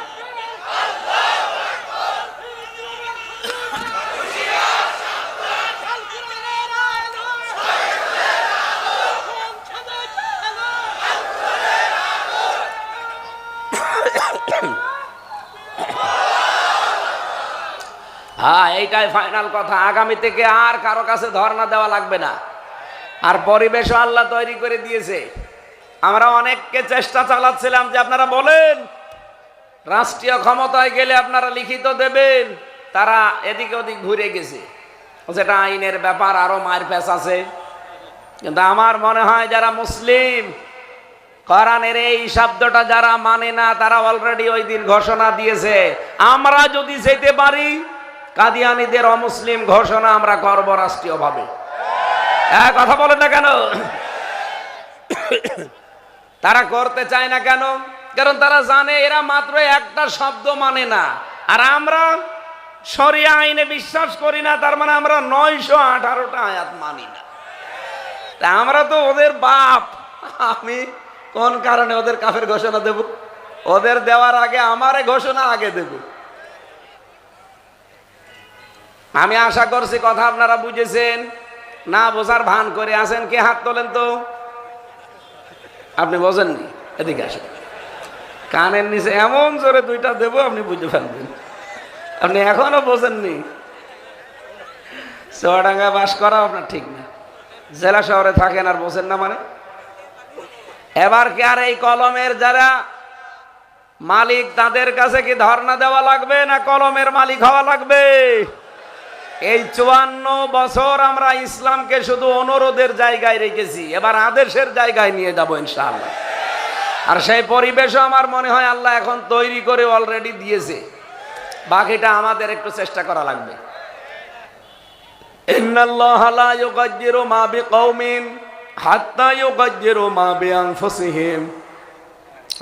হ্যাঁ, এইটাই ফাইনাল কথা। আগামী থেকে আর কারো কাছে ধর্ণা দেওয়া লাগবে না। আর পরিবেশও আল্লাহ তৈরি করে দিয়েছে। আমরা অনেককে চেষ্টা চালাচ্ছিলাম যে আপনারা বলেন, রাষ্ট্রীয় ক্ষমতায় গেলে আপনারা লিখিত দেবেন, তারা এদিকে ওদিক ঘুরে গেছে, যেটা আইনের ব্যাপার, আরো মার প্যাচ আছে। কিন্তু আমার মনে হয় যারা মুসলিম, কোরআনের এই শব্দটা যারা মানে না, তারা অলরেডি ওই দিন ঘোষণা দিয়েছে, আমরা যদি যেতে পারি কাদিয়ানীদের অমুসলিম ঘোষণা আমরা করব রাষ্ট্রীয়ভাবে। কথা বলেন না কেন? তারা করতে চায় না কেন? কারণ তারা জানে এরা মাত্র একটা শব্দ মানে না, আর আমরা শরিয়া আইনে বিশ্বাস করি না, তার মানে আমরা ৯১৮টা আয়াত মানি না। তা আমরা তো ওদের বাপ, আমি কোন কারণে ওদের কাফের ঘোষণা দেব? ওদের দেওয়ার আগে আমারে ঘোষণা আগে দেব। আমি আশা করছি কথা আপনারা বুঝেছেন। না বোঝার ভান করে আছেন কে? হাত তোলেন তো। আপনি বোঝেননি? এদিকে আসেন। কানের নিচে এমন জোরে দুইটা দেব আপনি বুঝে ফেলবেন। আপনি এখনো বোঝেননি। চুয়াডাঙ্গায় বাস করা আপনার ঠিক না, জেলা শহরে থাকেন আর বোঝেন না মানে? এবার কি আর এই কলমের যারা মালিক তাদের কাছে কি ধর্ণা দেওয়া লাগবে, না কলমের মালিক হওয়া লাগবে? এই ৫৪ বছর আমরা ইসলামকে শুধু অনুরোধের জায়গায় রেখেছি, এবার আদেশের জায়গায় নিয়ে যাব ইনশাআল্লাহ। আর সেই পরিবেশও আমার মনে হয় আল্লাহ এখন তৈরি করে অলরেডি দিয়েছে, বাকিটা আমাদের একটু চেষ্টা করা লাগবে। ইন্নাল্লাহা লা ইউগায়্যিরু মা বিকওমিন হাত্তা ইউগায়্যিরু মা বিআনফুসিহিম।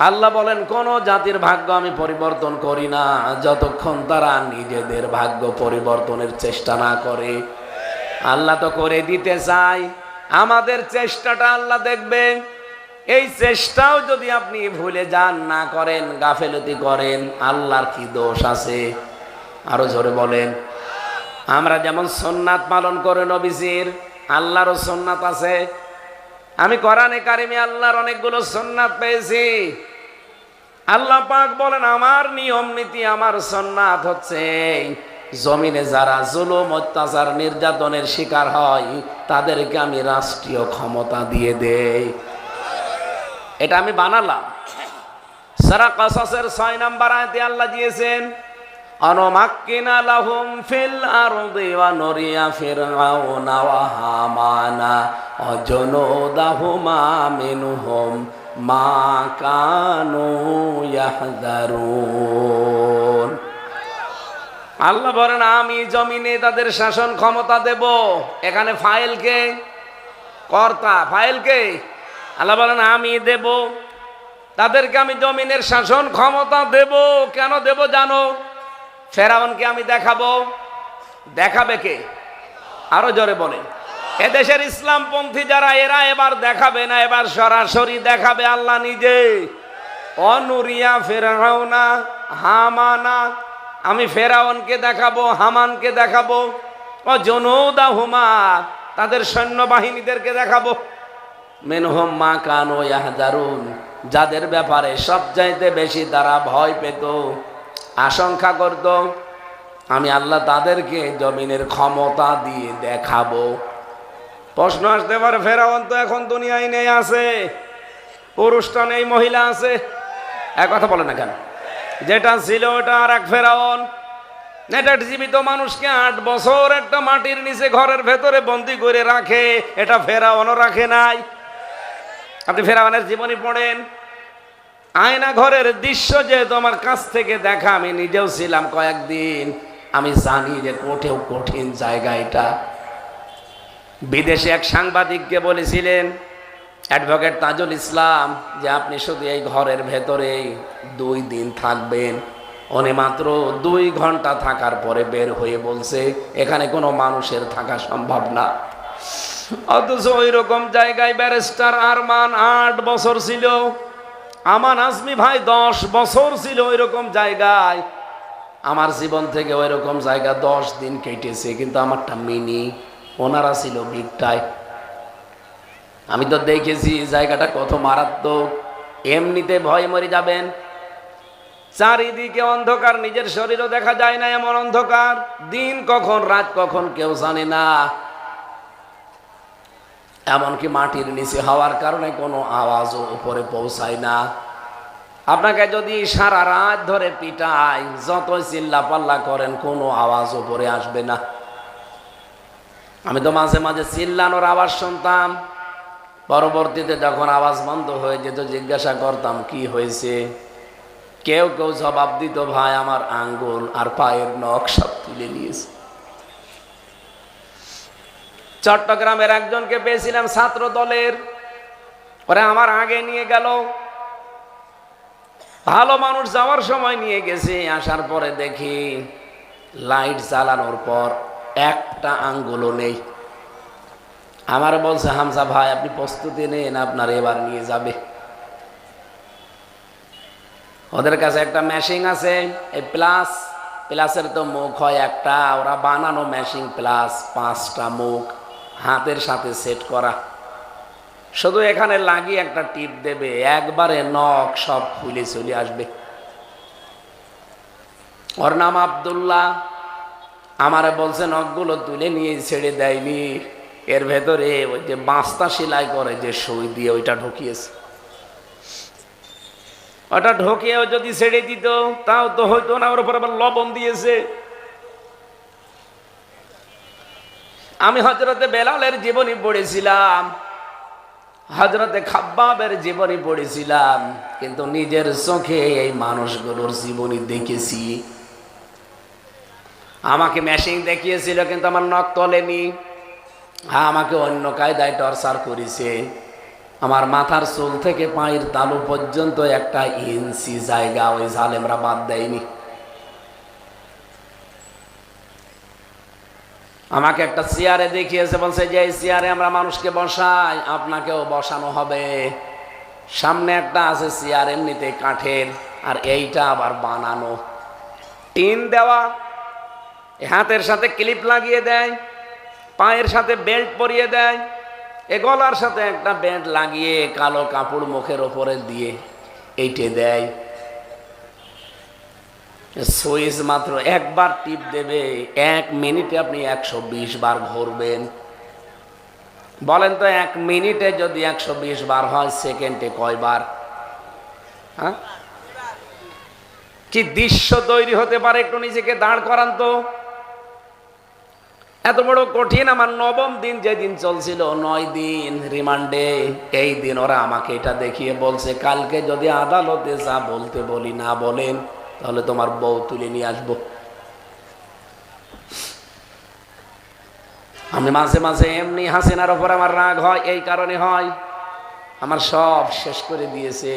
আল্লাহ বলেন, কোন জাতির ভাগ্য আমি পরিবর্তন করি না যতক্ষণ তারা নিজেদের ভাগ্য পরিবর্তনের চেষ্টা না করে। আল্লাহ তো করে দিতে চায়, আমাদের চেষ্টাটা আল্লাহ দেখবে। এই চেষ্টাও যদি আপনি ভুলে যান, না করেন, গাফেলতি করেন, আল্লাহর কি দোষ আছে? আরো জোরে বলেন। আমরা যেমন সুন্নাত পালন করে নবীজির, আল্লাহরও সুন্নাত আছে। আমি কোরআনে কারিমে আল্লাহর অনেকগুলো সুন্নাত পেয়েছি। আল্লাহ পাক বলেন আমার নিয়ম নীতি, আমার সুন্নাত হচ্ছে জমিনে যারা জুলুম অত্যাচার নির্যাতনের শিকার হয় তাদেরকে আমি রাষ্ট্রীয় ক্ষমতা দিয়ে দেই। এটা আমি বানালাম। সূরা কাসাসের ৬ নম্বর আয়াতে আল্লাহ দিয়েছেন অনুমাক্কিনা লাহুম ফিল আরদি ওয়া নুরিয়া ফিরআউনা ওয়া হামানা ওয়া জুনুদাহুমা মিনহুম মা কানু ইয়াহযারুন। আল্লাহ বলেন আমি জমিনে তাদের শাসন ক্ষমতা দেব। এখানে ফাইল কে? কর্তা। ফাইল কে? আল্লাহ বলেন আমি দেব তাদেরকে, আমি জমিনের শাসন ক্ষমতা দেব। কেন দেব জানো? ফেরাউনকে আমি দেখাবো। দেখাবে কে? আরো জোরে বলেন। এদেশের ইসলামপন্থী যারা এরা এবার দেখাবে না, এবার সরাসরি দেখাবে আল্লাহ নিজে। অনুরিয়া ফিরআউনা হামানা, আমি ফেরাউনকে দেখাবো, হামানকে দেখাবো। ও জুনুদাহুমা, তাদের সৈন্যবাহিনীদেরকে দেখাবো। মিনহুম মা কানু ইয়াহযারুন, যাদের ব্যাপারে সবচাইতে বেশি তারা ভয় পেত, আশঙ্কা করত, আমি আল্লাহ তাদেরকে জমিনের ক্ষমতা দিয়ে দেখাবো। প্রশ্ন আসতে পারে ফেরাউন তো এখন দুনিয়ায় নেই, আছে, পুরুষটা নেই, মহিলা আছে। এক কথা বলে না কেন? যেটা ছিল ওটা আর এক ফেরাউন। এটা জীবিত মানুষকে ৮ বছর একটা মাটির নিচে ঘরের ভেতরে বন্দি করে রাখে, এটা ফেরাউনও রাখে নাই। আপনি ফেরাউনের জীবনী পড়েন, আয়না ঘরের দৃশ্য যেহেতু আমার কাছ থেকে দেখা, আমি নিজেও ছিলাম কয়েকদিন, আমি জানি যে কোঠেও কঠিন জায়গা এটা। বিদেশে এক সাংবাদিককে বলেছিলেন অ্যাডভোকেট তাজুল ইসলাম যে আপনি শুধু এই ঘরের ভেতরেই 2 দিন থাকবেন। উনি মাত্র 2 ঘন্টা থাকার পরে বের হয়ে বলছে এখানে কোনো মানুষের থাকা সম্ভব না। অথচ ওই রকম জায়গায় ব্যারিস্টার আরমান 8 বছর ছিল, আমান আজমি ভাই 10 বছর ছিল ওই রকম জায়গায়। আমার জীবন থেকে ওই রকম জায়গা 10 দিন কেটেছে, কিন্তু আমারটা মিনি, ওনারা ছিল বিগটায়। আমি তো দেখেছি জায়গাটা কত মারাত্মক। এমনিতে ভয় মরে যাবেন, চারিদিকে অন্ধকার, নিজের শরীরও দেখা যায় না এমন অন্ধকার, দিন কখন রাত কখন কেউ জানে না। এমনকি মাটির নিচে হওয়ার কারণে কোনো আওয়াজও উপরে পৌঁছায় না। আপনাকে যদি সারা রাত ধরে পিটায়, যতই চিল্লা পাল্লা করেন, কোনো আওয়াজ উপরে আসবে না। আমি তো মাঝে মাঝে চিল্লানোর আওয়াজ শুনতাম, পরবর্তীতে যখন আওয়াজ বন্ধ হয়ে যেত জিজ্ঞাসা করতাম কি হয়েছে। কেউ কেউ জবাব দিত ভাই আমার আঙ্গুল আর পায়ের নখ সব তুলে নিয়েছে। চট্টগ্রামের একজনকে পেয়েছিলাম ছাত্র দলের, ওরা আমার আগে নিয়ে গেল, ভালো মানুষ, যাওয়ার সময় নিয়ে গেছে। আসার পরে দেখি লাইট জ্বালানোর পর একটা আঙ্গুলও নেই। আমার বলছে হামজা ভাই আপনি প্রস্তুতি নেন, আপনার এবার নিয়ে যাবে। ওদের কাছে একটা মেশিন আছে, এই প্লাসের তো মুখ হয় একটা, ওরা বানানো মেশিন প্লাস 5টা মুখ হাতের সাথে সেট করা। শুধু এখানে লাগিয়ে একটা টিপ দেবে, একবারে নখ সব খুলে চলে আসবে। ওর নাম আব্দুল্লাহ। আমারে বলছে নখগুলো তুলে নিয়ে ছেড়ে দেয়নি, এর ভেতরে ওই যে বাঁস্তা সেলাই করে যে সুই দিয়ে ওইটা ঢুকিয়েছে। ওটা ঢুকিয়েও যদি ছেড়ে দিত তাও তো হইতো না, ওর উপর আবার লবণ দিয়েছে। আমি হযরতে বেলালের জীবনী পড়েছিলাম, হযরতে খাব্বাবের জীবনী পড়েছিলাম, কিন্তু নিজের চোখে এই মানুষগুলোর জীবনী দেখেছি। আমাকে মেশিন দেখিয়েছিল কিন্তু আমার নখ তোলেনি। হ্যাঁ, আমাকে অন্য কায়দায় টর্চার করেছে। আমার মাথার চুল থেকে পায়ের তালু পর্যন্ত 1 ইঞ্চি জায়গা ওই জালেমরা বাদ দেয়নি। আমাকে একটা চেয়ারে দেখিয়েছে, বলছে যে এই চেয়ারে আমরা মানুষকে বসাই, আপনাকেও বসানো হবে। সামনে একটা আছে চেয়ার এমনিতে কাঠের, আর এইটা আবার বানানো, টিন দেওয়া, হাতের সাথে ক্লিপ লাগিয়ে দেয়, পায়ের সাথে বেল্ট পরিয়ে দেয়, এ গলার সাথে একটা ব্যান্ড লাগিয়ে কালো কাপড় মুখের ওপরে দিয়ে এইটে দেয়। সুইচ মাত্র একবার টিপ দেবে, 1 মিনিটে আপনি 120 বার ঘুরবেন। বলেন তো 1 মিনিটে যদি 120 বার হয়, সেকেন্ডে কয়বার? হ্যাঁ, কি দৃশ্য তৈরি হতে পারে, একটু নিজেকে দাঁড় করান তো। এত বড় কঠিন। আমার 9ম দিন যেদিন চলছিল, 9 দিন রিমান্ডে, এই দিন ওরা আমাকে এটা দেখিয়ে বলছে, কালকে যদি আদালতে যা বলতে বলি না বলেন, তাহলে তোমার বউ তুলে নিয়ে আসবো। আমি মাঝে মাঝে এমনি হাসিনার ওপর আমার রাগ হয়, এই কারণে হয়, আমার সব শেষ করে দিয়েছে।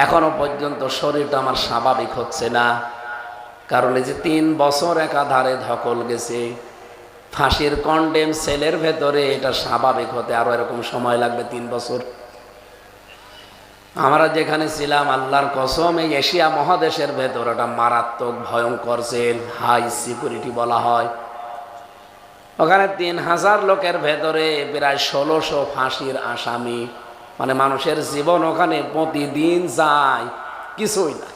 এখনো পর্যন্ত শরীরটা আমার স্বাভাবিক হচ্ছে না, কারণ এই যে 3 বছর একাধারে ধকল গেছে। ফাঁসির কন্ডেম সেলের ভেতরে এটা স্বাভাবিক হতে আরো এরকম সময় লাগবে, 3 বছর। আমরা যেখানে ছিলাম, আল্লাহর কসম, এই এশিয়া মহাদেশের ভেতর একটা মারাত্মক ভয়ঙ্কর জেল, হাই সিকিউরিটি বলা হয়। ওখানে 3000 লোকের ভেতরে প্রায় 1600 ফাঁসির আসামি। মানে মানুষের জীবন ওখানে প্রতিদিন যায়, কিছুই না।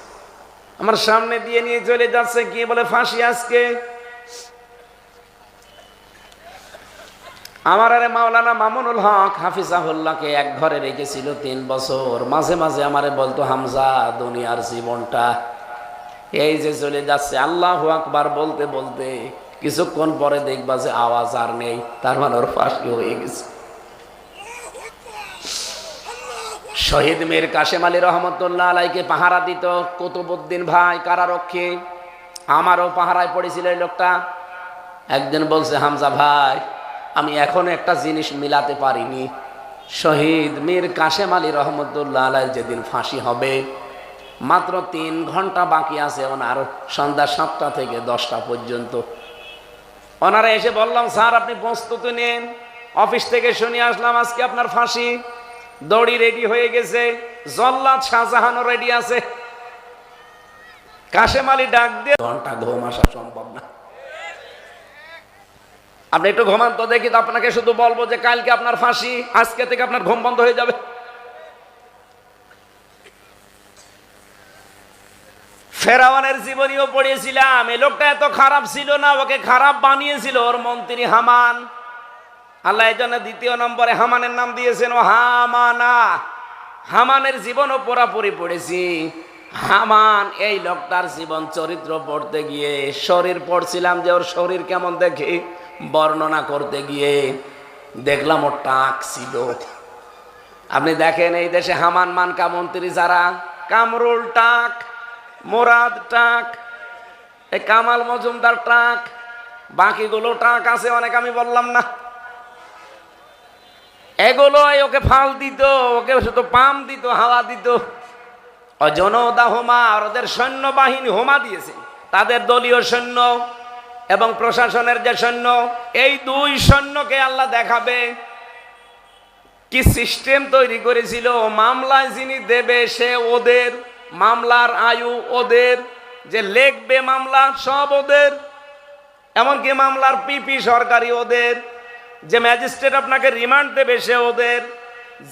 আমার সামনে দিয়ে নিয়ে চলে যাচ্ছে, কি বলে ফাঁসি আজকে। আমার আরে মাওলানা মামুনুল হক হাফিজাহুল্লাহকে এক ঘরে রেখেছিল 3 বছর। মাঝে মাঝে আমারে বলতো, হামজা, দুনিয়ার জীবনটা এই যে চলে যাচ্ছে, আল্লাহু আকবার বলতে বলতে কিছুক্ষণ পরে দেখবা যে আওয়াজ আর নেই, তার মানে ওর ফাঁসি হয়ে গেছে। শহীদ মীর কাশেম আলী রহমতুল্লাহ আলাইকে পাহারা দিত কুতুবউদ্দিন ভাই কারারক্ষী। আমারও পাহারায় পড়েছিল এই লোকটা। একদিন বলছে, হামজা ভাই, আমি এখন একটা জিনিস মিলাতে পারিনি। শহীদ মীর কাশেম আলী রহমতুল্লাহ আলাই যেদিন ফাঁসি হবে, মাত্র 3 ঘন্টা বাকি আছে ওনার, সন্ধ্যা 7টা থেকে 10টা পর্যন্ত। ওনারা এসে বললাম, স্যার আপনি প্রস্তুতি নেন, অফিস থেকে শুনে আসলাম আজকে আপনার ফাঁসি। দড়ি রেডি হয়ে গেছে, জল্লাদ শাহজাহানও রেডি আছে। কাশেম আলী ডাক দিয়ে, ঘন্টা ঘুম আসা সম্ভব না, আপনি একটু ঘুমান তো দেখি, তো আপনাকে শুধু বলবো যে কালকে আপনার ফাঁসি, আজকে থেকে আপনার ঘুম বন্ধ হয়ে যাবে। ফেরাউনের জীবনীও পড়েছিলাম, এই লোকটা এত খারাপ ছিল না, ওকে খারাপ বানিয়েছিল ওর মন্ত্রী হামান। আল্লাহ এই জন্য 2য় নম্বরে হামানের নাম দিয়েছেন ও হামানা। হামানের জীবনও পুরাপুরি পড়েছি। হামান এই লোকটার জীবন চরিত্র পড়তে গিয়ে, শরীর পড়ছিলাম যে ওর শরীর কেমন দেখে, বর্ণনা করতে গিয়ে দেখলাম ওর টাক ছিল। আপনি দেখেন এই দেশে হামান মানকা মন্ত্রী যারা, কামরুল টাক, মোরাদ টাক, এই কামাল মজুমদার টাক, বাকিগুলো টাক আছে অনেক, আমি বললাম না। এগুলো ওকে ফাল দিত, ওকে শুধু পাম দিত, হাওয়া দিত। অজনদা হোমা, আর ওদের সৈন্যবাহিনী হোমা দিয়েছে, তাদের দলীয় সৈন্য এবং প্রশাসনের যে সৈন্য, এই 2 সৈন্যকে আল্লাহ দেখাবে কি সিস্টেম তৈরি করেছিল। মামলায় যিনি দেবে সে ওদের, মামলার আয়ু ওদের, যে লিখবে মামলা সব ওদের, এমনকি মামলার পিপি সরকারি ওদের, যে ম্যাজিস্ট্রেট আপনাকে রিমান্ড দেবে সে ওদের,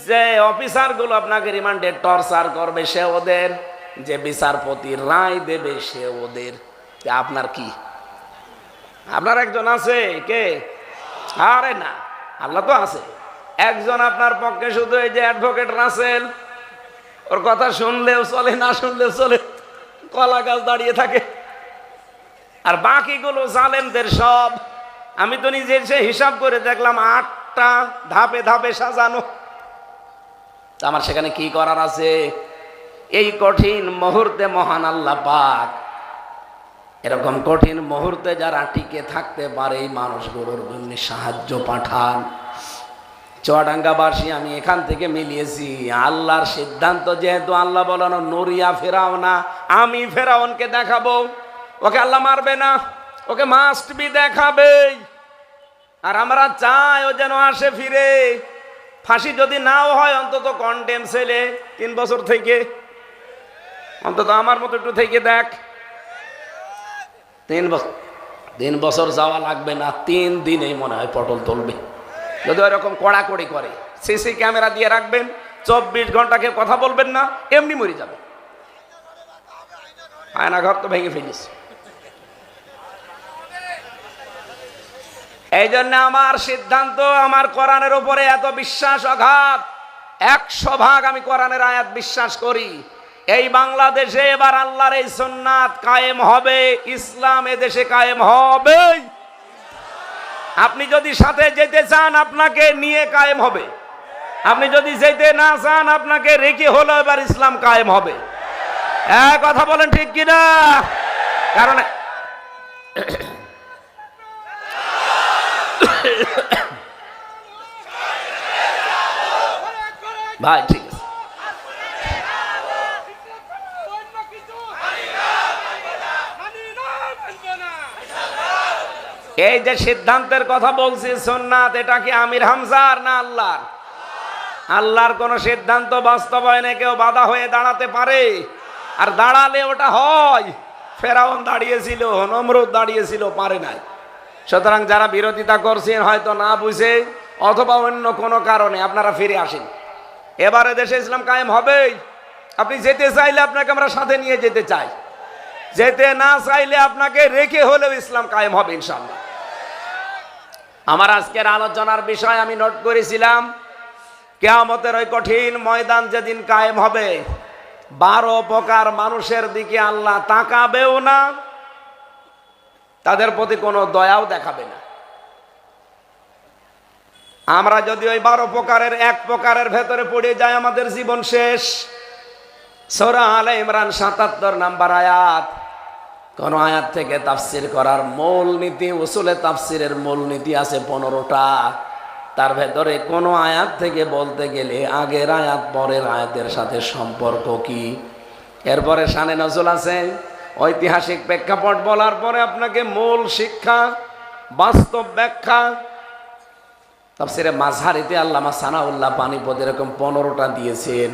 যে অফিসারগুলো আপনাকে রিমান্ডে টর্চার করবে সে ওদের, যে বিচারপতি রায় দেবে সে ওদের। আপনার কি, আপনার একজন আছে কে? আরে না, আল্লাহ তো আছে। একজন আপনার পক্ষে শুধু এই যে অ্যাডভোকেট রাসেল, ওর কথা শুনলেও চলে, না শুনলেও চলে, কলা গাছ দাঁড়িয়ে থাকে। আর বাকিগুলো জালেমদের সব। আমি তো নিজে এসে হিসাব করে দেখলাম 8টা ধাপে ধাপে সাজানো। আমার সেখানে কি করার আছে? এই কঠিন মুহূর্তে মহান আল্লাহ পাক এরকম কঠিন মুহূর্তে যারা টিকে থাকতে পারে, এই মানুষগুলোর জন্য সাহায্য পাঠান। চুয়াডাঙ্গাবাসী আমি এখান থেকে মিলিয়েছি, আল্লাহর সিদ্ধান্ত যেহেতু, আল্লাহ বলানো নরিয়া ফেরাউনা, আমি ফেরাউনকে দেখাবো। ওকে আল্লাহ মারবে না, ওকে মাস্ট বি দেখাবেই। আর আমরা চাই ও যেন আসে ফিরে। ফাঁসি যদি নাও হয়, অন্তত কন্ডেম সেলে 3 বছর থেকে, অন্তত আমার মতো একটু থেকে দেখ। 3 বছর যাওয়া লাগবে না, 3 দিনেই মনে হয় পটল তুলবে। যদি ওইরকম কড়াকড়ি করে, সিসি ক্যামেরা দিয়ে রাখবেন, 24 ঘন্টাকে কথা বলবেন না, এমনি মরে যাবে। আয়না ঘর তো ভেঙে ফেলিস। এই জন্য আমার সিদ্ধান্ত, আমার কোরআনের উপরে এত বিশ্বাস অগাধ, 100% আমি কোরআনের আয়াত বিশ্বাস করি। এই বাংলাদেশে এবার আল্লাহর এই সুন্নাত কায়েম হবে, ইসলাম এদেশে কায়েম হবে। আপনি যদি সাথে যেতে চান, আপনাকে নিয়ে কায়েম হবে। আপনি যদি যেতে না চান, আপনাকে রেখে হলো এবার ইসলাম কায়েম হবে। কথা বলেন ঠিক কিনা? কারণ ভাই ঠিক আছে, এই যে সিদ্ধান্তের কথা বলছি সুন্নাত, এটা কি আমির হামজার না আল্লাহর? আল্লাহর কোন সিদ্ধান্ত বাস্তবায়নে কেউ বাধা হয়ে দাঁড়াতে পারে? আর দাঁড়ালে ওটা হয়। ফেরাউন দাঁড়িয়েছিল, নমরুদ দাঁড়িয়েছিল, পারে নাই। সুতরাং যারা বিরোধিতা করছেন হয়তো না বুঝে অথবা অন্য কোনো কারণে, আপনারা ফিরে আসেন। এবারে দেশে ইসলাম কায়েম হবেই। আপনি যেতে চাইলে আপনাকে আমরা সাথে নিয়ে যেতে চাই, যেতে না চাইলে আপনাকে রেখে হলেও ইসলাম কায়েম হবে ইনশাআল্লাহ। আমার আজকের আলোচনার বিষয় আমি নোট করেছিলাম, কিয়ামতের ওই কঠিন ময়দান যেদিন কায়েম হবে, 12 প্রকার মানুষের দিকে আল্লাহ তাকাবেও না, তাদের প্রতি কোনো দয়াও দেখাবে না। আমরা যদি ওই 12 প্রকারের এক প্রকারের ভেতরে পড়ে যায়, আমাদের জীবন শেষ। সূরা আলে ইমরান 77 নাম্বার আয়াত। কোন আয়াত থেকে তাফসির করার মূল নীতি, উসুলে তাফসিরের মূল নীতি আছে 15টা। তার ভেতরে কোন আয়াত থেকে বলতে গেলে আগের আয়াত পরের আয়াতের সাথে সম্পর্ক কি, এরপরে শানে নজুল আছে, ঐতিহাসিক প্রেক্ষাপট বলার পরে আপনাকে মূল শিক্ষা, বাস্তব ব্যাখ্যা। তাফসিরে মাযহারিতে আল্লামা সানাউল্লাহ পানিপত এরকম 15টা দিয়েছেন।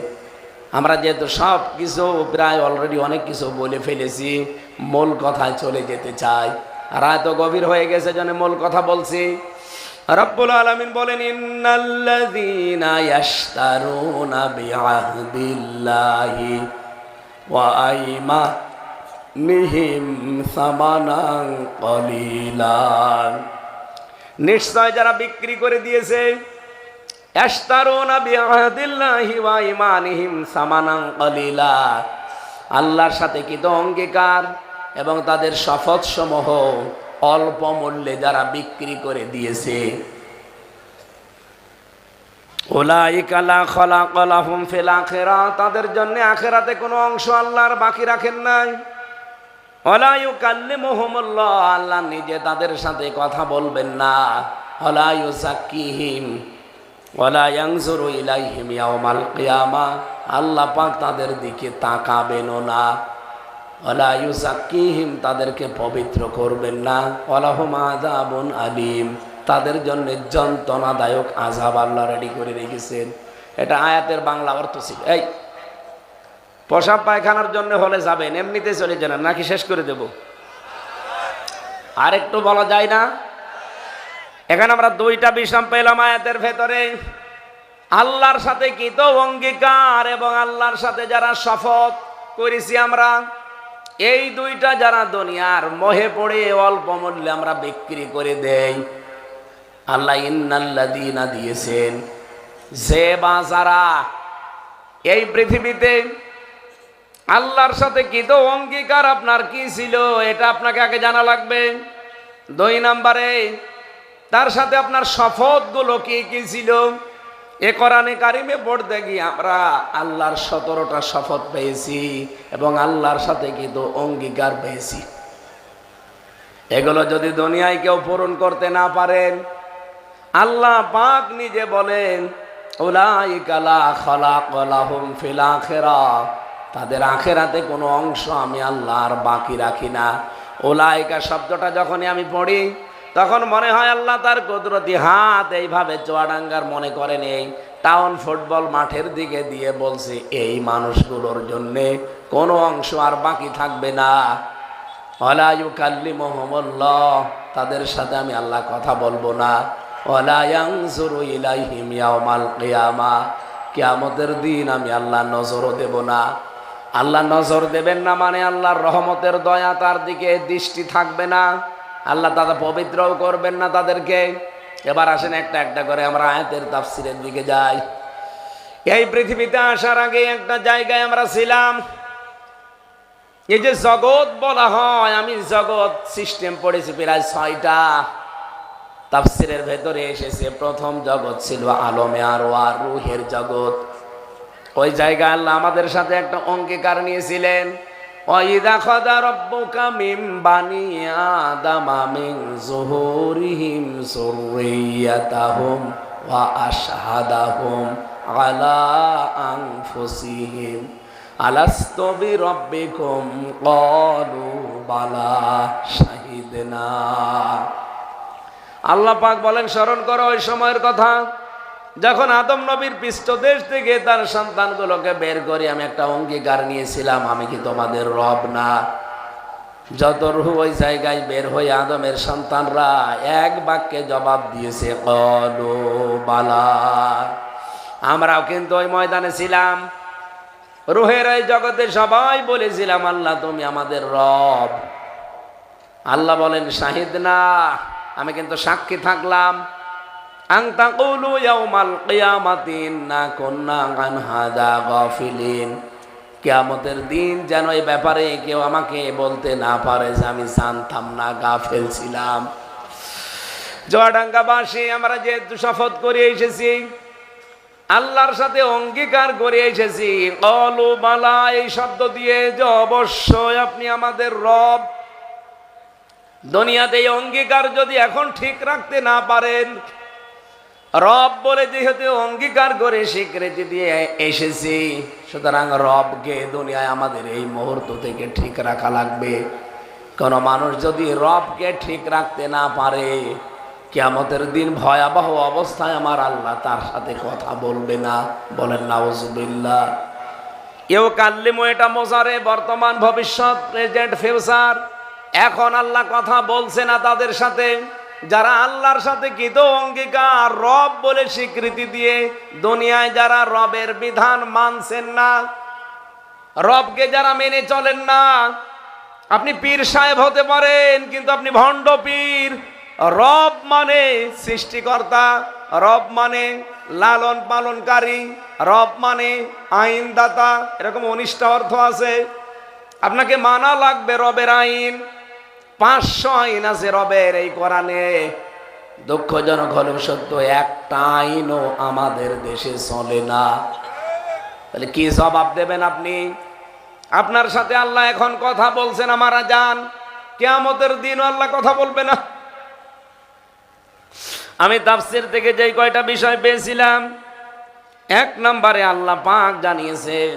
আমরা যেহেতু সব কিছু প্রায় অলরেডি অনেক কিছু বলে ফেলেছি, মূল কথায় চলে যেতে চাই। আর এত গভীর হয়ে গেছে জন্য মূল কথা বলছি। রব্বুল আলামিন বলেন, ইন্নাল্লাযীনা ইয়াশতারুনা বিআহদিল্লাহি ওয়া আইমানিহিম সামানান কলিলা। নিশ্চয় যারা বিক্রি করে দিয়েছে, ইয়াশতারুনা বিআহদিল্লাহি ওয়া আইমানিহিম সামানান কলিলা, আল্লাহর সাথে কৃত অঙ্গীকার এবং তাদের শপথ সমূহ অল্প মূল্যে যারা বিক্রি করে দিয়েছে, উলাইকা লা খালাকা লাহুম ফিল আখিরাহ, তাদের জন্য আখিরাতে কোনো অংশ আল্লাহর বাকি রাখেন নাই। ওয়ালা ইউকাল্লিমুহুমুল্লাহ, আল্লাহ নিজে তাদের সাথে কথা বলবেন না। ওয়ালা ইউযাক্কিহিম ওয়ালা ইয়ানজুরু ইলাইহিম ইয়াওমাল কিয়ামাহ, আল্লাহ পাক তাদের দিকে তাকাবেনও না। ওয়ালা ইউযাক্কিহিম, তাদেরকে পবিত্র করবেন না। ওয়ালাহুম আযাবুন আলীম, তাদের জন্য যন্ত্রণাদায়ক আযাব আল্লাহ রেডি করে রেখেছেন। এটা আয়াতের বাংলা অর্থ ছিল। এই পেশাব পায়খানার জন্য হলে যাবেন, এমনিতে চলে যান নাকি শেষ করে দেব? আর একটু বলা যায় না? এখানে আমরা 2টা বিষয় পেলাম আয়াতের ভেতরে। আল্লাহর সাথে কৃত অঙ্গীকার এবং আল্লাহর সাথে যারা শপথ করেছি আমরা, এই 2টা যারা দুনিয়ার মোহে পড়ে অল্প মূল্যে আমরা বিক্রি করে দেই, আল্লাহ ইন্নাল্লাযীনা দিয়েছেন, যে বা যারা এই পৃথিবীতে আল্লাহর সাথে কৃত অঙ্গীকার আপনার কি ছিল, এটা আপনাকে আগে জানা লাগবে। 2 নম্বরে তার সাথে আপনার শপথগুলো কি কি ছিল। এ কোরআনে কারিমে পড়তে গিয়ে আমরা আল্লাহর 17টা শপথ পেয়েছি এবং আল্লাহর সাথে কৃত অঙ্গীকার পেয়েছি। এগুলো যদি দুনিয়ায় কেউ পূরণ করতে না পারেন, আল্লাহ পাক নিজে বলেন, উলাইকা লা খালাকা লাহুম ফিল আখিরাহ, তাদের আখিরাতে কোনো অংশ আমি আল্লাহ আর বাকি রাখি না। উলাইকা শব্দটা যখনই আমি পড়ি, তখন মনে হয় আল্লাহ তার কুদরতি হাত এইভাবে চুয়াডাঙ্গার মনে করেন এই টাউন ফুটবল মাঠের দিকে দিয়ে বলছে, এই মানুষগুলোর জন্যে কোনো অংশ আর বাকি থাকবে না। ওয়ালা ইউকাল্লিমুহুমুল্লাহ, তাদের সাথে আমি আল্লাহ কথা বলবো না। ওয়ালা ইয়ানজুরু ইলাইহিম ইয়াউমাল কিয়ামাহ, কিয়ামতের দিন আমি আল্লাহ নজরও দেব না। আল্লাহ নজর দেবেন না মানে আল্লাহর রহমতের দয়া তার দিকে দৃষ্টি থাকবে না, আল্লাহ তাদের পবিত্রও করবেন না তাদেরকে। এবার আসেন একটা একটা করে আমরা আয়াতের তাফসীরের দিকে যাই। এই পৃথিবীতে আসার আগে একটা জায়গায় আমরা ছিলাম, এই যে জগৎ বলা হয়, আমি জগৎ সিস্টেম পড়েছি প্রায় 6টা। তাফসীরের ভেতরে এসেছে প্রথম জগৎ ছিল আলমে আরওয়াহ, রূহের জগৎ। ওই জায়গায় আল্লাহ আমাদের সাথে একটা অঙ্গীকার নিয়েছিলেন, ওয়াইদা খাযা রাব্বুকা মিন বানি আদামা মিন যুহুরিহিম যুররিয়াতাহুম ওয়া আশহাদাহুম আলা আনফুসিহিম আলাস্তু বিরাব্বিকুম ক্বালু বালা শাহিদনা। আল্লাহ পাক বলেন, স্মরণ করো ওই সময়ের কথা যখন আদম নবীর পৃষ্ঠদেশ থেকে তার সন্তানগুলোকে বের করে আমি একটা অঙ্গীকার নিয়েছিলাম, আমি কি তোমাদের রব না? যত রূহ ওই জায়গায় বের হয়ে আদমের সন্তানরা এক বাক্যে জবাব দিয়েছে, ক্বালু বালা। আমরাও কিন্তু ওই ময়দানে ছিলাম, রূহের এই জগতে সবাই বলেছিলাম, আল্লাহ তুমি আমাদের রব। আল্লাহ বলেন, শাহিদনা, আমি কিন্তু সাক্ষী থাকলাম। আন তাকুলু ইয়াউমাল কিয়ামাতি ইন্না কুন্না আন হাযা গাফিলিন, কিয়ামতের দিন যেন এই ব্যাপারে কেউ আমাকে বলতে না পারে যে আমি জানতাম না, গাফেল ছিলাম। চুয়াডাঙ্গাবাসী আমরা যেহেতু শপথ করে এসেছি, আল্লাহর সাথে অঙ্গীকার করে এসেছি, ক্বালু বালা, এই শব্দ দিয়ে যে অবশ্যই আপনি আমাদের রব। দুনিয়াতে এই অঙ্গীকার যদি এখন ঠিক রাখতে না পারেন, রব বলে যেহেতু অঙ্গীকার করে স্বীকৃতি দিয়ে এসেছি, সুতরাং রবকে দুনিয়ায় আমাদের এই মুহূর্ত থেকে ঠিক রাখা লাগবে। কোন মানুষ যদি রবকে ঠিক রাখতে না পারে, কিয়ামতের দিন ভয়াবহ অবস্থায় আমার আল্লাহ তার সাথে কথা বলবে না। বলেন নাউজুবিল্লাহ। ইউকাল্লিমু, এটা মোজারে, বর্তমান ভবিষ্যৎ, প্রেজেন্ট ফিউচার। এখন আল্লাহ কথা বলছে না তাদের সাথে যারা আল্লাহর সাথে কৃত অঙ্গীকার রব বলে স্বীকৃতি দিয়ে দুনিয়ায় যারা রবের বিধান মানছেন না, রবকে যারা মেনে চলেন না। আপনি পীর সাহেব হতে পারেন, কিন্তু আপনি ভণ্ড পীর। রব মানে সৃষ্টিকর্তা, রব মানে লালন পালনকারী, রব মানে আইনদাতা, এরকম 19টা অর্থ আছে। আপনাকে মানা লাগবে রবের আইন। 500 আইন আছে রবের এই কোরআনে। দুঃখজনক হলেও সত্য, একটা আইনও আমাদের দেশে চলে না। তাহলে কি জবাব দেবেন আপনি? আপনার সাথে আল্লাহ এখন কথা বলছেন, আমারা যান, কিয়ামতের দিন আল্লাহ কথা বলবে না। আমি তাফসীর থেকে যেই কয়টা বিষয় পেয়েছিলাম, 1 নম্বরে আল্লাহ পাক জানিয়েছেন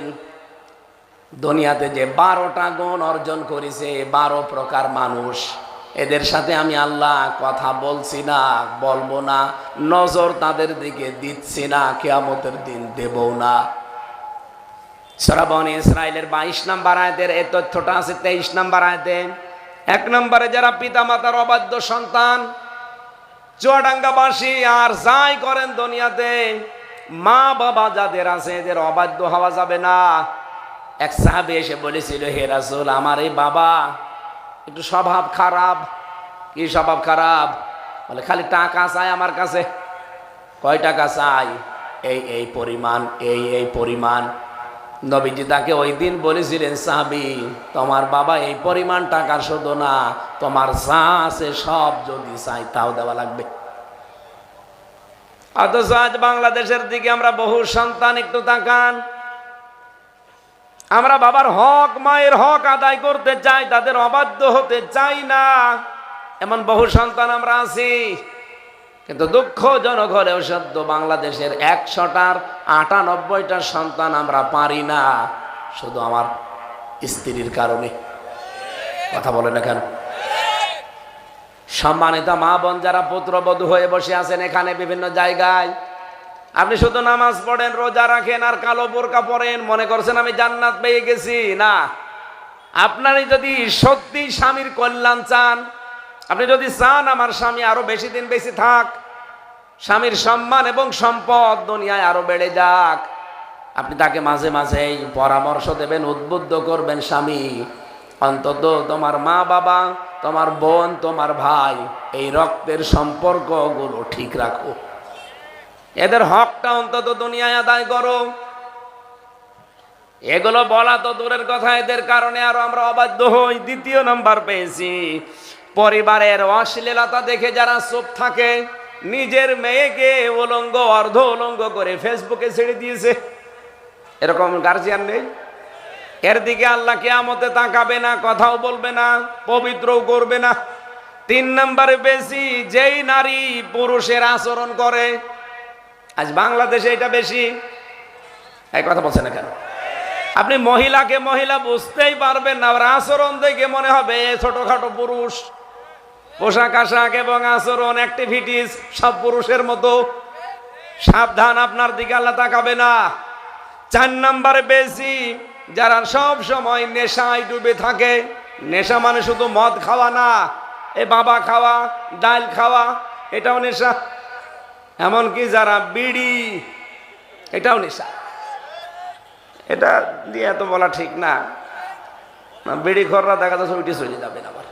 দুনিয়াতে যে 12টা গুণ অর্জন করেছে, 12 প্রকার মানুষ, এদের সাথে আমি আল্লাহ কথা বলছি না, বলবো না, নজর তাদের দিকে দিচ্ছি না, কিয়ামতের দিন দেবও না। সূরা বনী ইসরাঈলের 22 নম্বর আয়াতের এই তথ্যটা আছে 23 নম্বর আয়াতে। 1 নম্বরে যারা পিতামাতার অবাধ্য সন্তান, চুয়াডাঙ্গাবাসী আর যাই করেন দুনিয়াতে, মা বাবা যাদের আছে এদের অবাধ্য হওয়া যাবে না। এক সাহাবী এসে বলেছিল, হে রাসূল, আমার এই বাবা একটু স্বভাব খারাপ। কি স্বভাব খারাপ? বলে খালি টাকা চায় আমার কাছে। কয় টাকা চাই? এই পরিমাণ, এই পরিমাণ। নবীজি তাকে ওই দিন বলেছিলেন, সাহাবী, তোমার বাবা এই পরিমাণ টাকা শুধু না, তোমার যা আছে সব যদি চাই তাও দেওয়া লাগবে। অথচ আজ বাংলাদেশের দিকে আমরা বহু সন্তান, একটু তাকান, আমরা বাবার হক, মায়ের হক আদায় করতে চাই, তাদের অবাধ্য হতে চাই না। এমন বহু সন্তান আমরা আছি। কিন্তু দুঃখজনক হলেও সত্য, বাংলাদেশের 100টার 98টা সন্তান আমরা পারি না, শুধু আমার স্ত্রীর কারণে। কথা বলে না কেন? সম্মানিত মা বোন যারা পুত্রবধূ হয়ে বসে আছেন এখানে বিভিন্ন জায়গায়, আপনি শুধু নামাজ পড়েন, রোজা রাখেন আর কালো বোরকা পরেন, মনে করছেন আমি জান্নাত পেয়ে গেছি। না, আপনারই যদি সত্যি স্বামীর কল্যাণ চান, আপনি যদি চান আমার স্বামী আরো বেশি দিন বেশি থাক, স্বামীর সম্মান এবং সম্পদ দুনিয়ায় আরো বেড়ে যাক, আপনি তাকে মাঝে মাঝে এই পরামর্শ দেবেন, উদ্বুদ্ধ করবেন, স্বামী অন্তত তোমার মা বাবা, তোমার বোন, তোমার ভাই, এই রক্তের সম্পর্কগুলো ঠিক রাখো, এদের হকটা অন্তত দুনিয়ায় আদায় করো। এগুলো বলা তো দূরের কথা, এদের কারণে আরো আমরা অবাধ্য হই। দ্বিতীয় নাম্বার পেয়েছি, পরিবারের অশ্লীলতা দেখে যারা চুপ থাকে, নিজের মেয়েকে উলঙ্গ অর্ধ উলঙ্গ করে ফেসবুকে ছেড়ে দিয়েছে, এরকম গার্জিয়ান নেই? এর দিকে আল্লাহ কিয়ামতে তাকাবে না, কথাও বলবে না, পবিত্রও করবে না। 3 নম্বরে বেশি, যেই নারী পুরুষের আচরণ করে, আজ বাংলাদেশে এটা বেশি। এই কথা বলছে না কেন? আপনি মহিলাকে মহিলা বুঝতেই পারবেন না, আর আচরণ দেখে মনে হবে ছোটখাটো পুরুষ, পোশাক আশাক এবং আচরণ অ্যাক্টিভিটিস সব পুরুষের মতো। সাবধান, আপনার দিকে আল্লাহ তাকাবে না। 4 নম্বরে বেশি, যারা সব সময় নেশায় ডুবে থাকে। নেশা মানে শুধু মদ খাওয়া না, এ বাবা খাওয়া, ডাল খাওয়া, এটাও নেশা। এমনকি যারা বিড়ি, এটাও নেশা। এটা দিয়ে এত বলা ঠিক না, বিড়ি খররা দেখা যাচ্ছে উঠে চলে যাবেন আবার।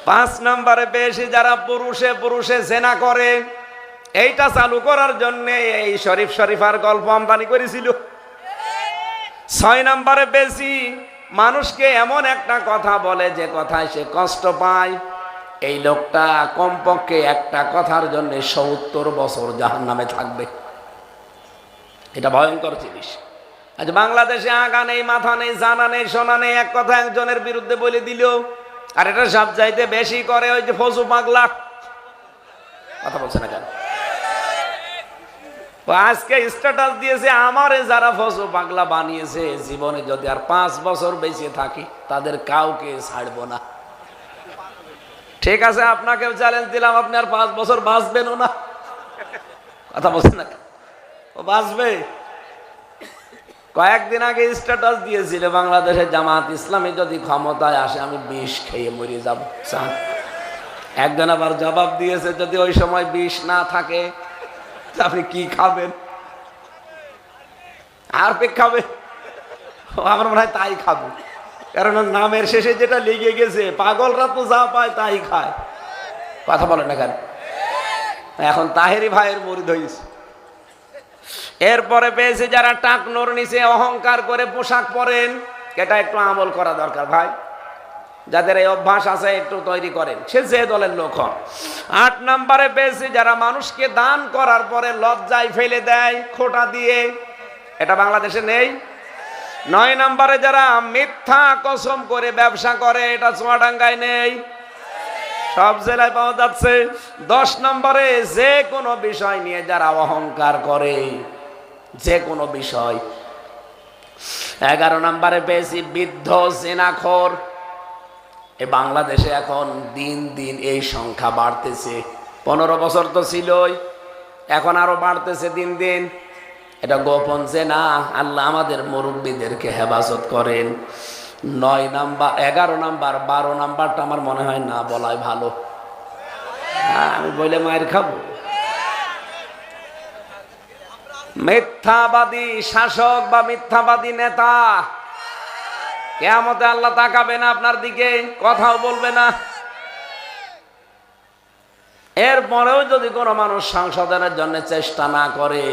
5 নম্বরে বেশি, যারা পুরুষে পুরুষে জেনা করে। এইটা চালু করার জন্য এই শরীফার গল্প আমদানি করেছিল। 6 নম্বরে বেশি, মানুষকে এমন একটা কথা বলে যে কথায় সে কষ্ট পায়। এই লোকটা কমপক্ষে একটা কথার জন্য 70 বছর জাহান্নামে থাকবে। এটা ভয়ঙ্কর জিনিস। আজ বাংলাদেশে আগা নেই, মাথা নেই, জানা নেই, শোনা নেই, এক কথা একজনের বিরুদ্ধে বলে দিল। আর এটা সব চাইতে বেশি করে ওই যে ফজু পাগলা। কথা বলছে না কেন? আজকে স্ট্যাটাস দিয়েছে, আমারে যারা ফজু পাগলা বানিয়েছে, জীবনে যদি আর 5 বছর বেঁচে থাকি তাদের কাউকে ছাড়বো না। ঠিক আছে, আপনাকেও চ্যালেঞ্জ দিলাম, আপনি আর 5 বছর বাঁচবেনও না। কথা বলছেন না কেন? ও বাঁচবে। কয়েকদিন আগে স্ট্যাটাস দিয়েছিল, বাংলাদেশের জামাত ইসলামী যদি ক্ষমতায় আসে আমি বিষ খেয়ে মরে যাব। একজন আবার জবাব দিয়েছে, যদি ওই সময় বিষ না থাকে আপনি কি খাবেন? আর পেক খাবে? আমার মনে হয় তাই খাবো, কারণ নামের শেষে যেটা লেগে গেছে, পাগলরা তো যা পায় তাই খায়। কথা বলে না কেন? এখন তাহেরি ভাইয়ের মুরিদ হয়েছে। এরপরে পেয়েছে যারা টাকনোর নিচে অহংকার করে পোশাক পরেন। এটা একটু আমল করা দরকার ভাই, যাদের এই অভ্যাস আছে একটু তৈরি করেন, সে যে দলের লোক হন। 8 নম্বরে পেয়েছে যারা মানুষকে দান করার পরে লজ্জায় ফেলে দেয় খোঁটা দিয়ে। এটা বাংলাদেশে নেই। 9 নম্বরে যারা মিথ্যা কসম করে ব্যবসা করে। এটা চুয়াডাঙ্গায় নেই, সব জেলায় পাওয়া যাচ্ছে। 10 নম্বরে যে কোনো বিষয় নিয়ে যারা অহংকার করে, যে কোনো বিষয়। 11 নম্বরে পেয়েছি বৃদ্ধ জিনাখোর। এ বাংলাদেশে এখন দিন দিন এই সংখ্যা বাড়তেছে। 15 বছর তো ছিলই, এখন আরো বাড়তেছে দিন দিন। এটা গোপন জেনা। আল্লাহ আমাদের মুরব্বীদেরকে হেফাজত করেন। 9 নাম্বার, 11 নাম্বার, 12 নাম্বারটা আমার মনে হয় না বলাই ভালো। আমি বলে মায়ের খাবো। মিথ্যাবাদী শাসক বা মিথ্যাবাদী নেতা, কিয়ামতে আল্লাহ তাকাবে না আপনার দিকে, কথাও বলবে না। এরপরেও যদি কোনো মানুষ সংশোধনের জন্য চেষ্টা না করে,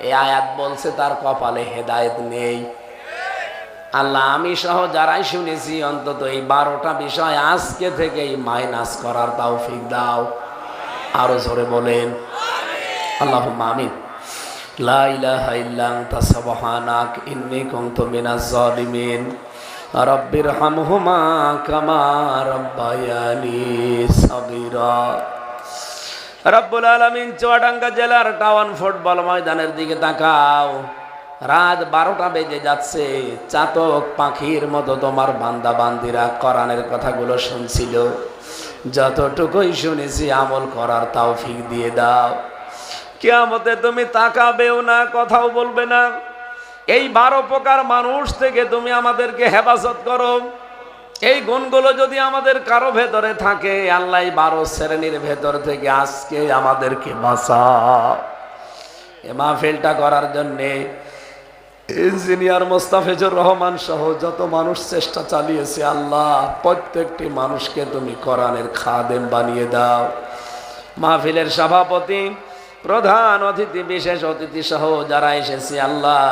এই আয়াত বলছে তার কপালে হেদায়েত নেই। আল্লাহ আমি সহ যারাই শুনেছি অন্তত এই 12টা বিষয় আজকে থেকেই মাইনাস করার তৌফিক দাও। আরো জোরে বলেন আল্লাহুম্মা আমিন। লা ইলাহা ইল্লা আনতা সুবহানাক ইন্নী কুনতু মিনাজ জালিমিন। রাব্বিরহামহুমা কামা রাব্বায়ানি সাগীরা। রব্বুল আলামিন, চুয়াডাঙ্গা জেলার টাউন ফুটবল ময়দানের দিকে তাকাও। রাত 12টা বেজে যাচ্ছে। চাতক পাখির মতো তোমার বান্দা বান্দিরা কোরআনের কথাগুলো শুনছিল। যতটুকুই শুনেছি আমল করার তৌফিক দিয়ে দাও। কিয়ামতে তুমি তাকাবেও না, কথাও বলবে না। এই 12 প্রকার মানুষ থেকে তুমি আমাদেরকে হেফাজত করো। এই গুণগুলো যদি আমাদের কারো ভেতরে থাকে, আল্লাহ 12 শ্রেণীর ভেতর থেকে আজকে আমাদেরকে বাঁচাও। এই মাহফিলটা করার জন্যে ইঞ্জিনিয়ার মোস্তাফিজুর রহমান সহ যত মানুষ চেষ্টা চালিয়েছে, আল্লাহ প্রত্যেকটি মানুষকে তুমি কোরআনের খাদেম বানিয়ে দাও। মাহফিলের সভাপতি, প্রধান অতিথি, বিশেষ অতিথি সহ যারা এসেছি, আল্লাহ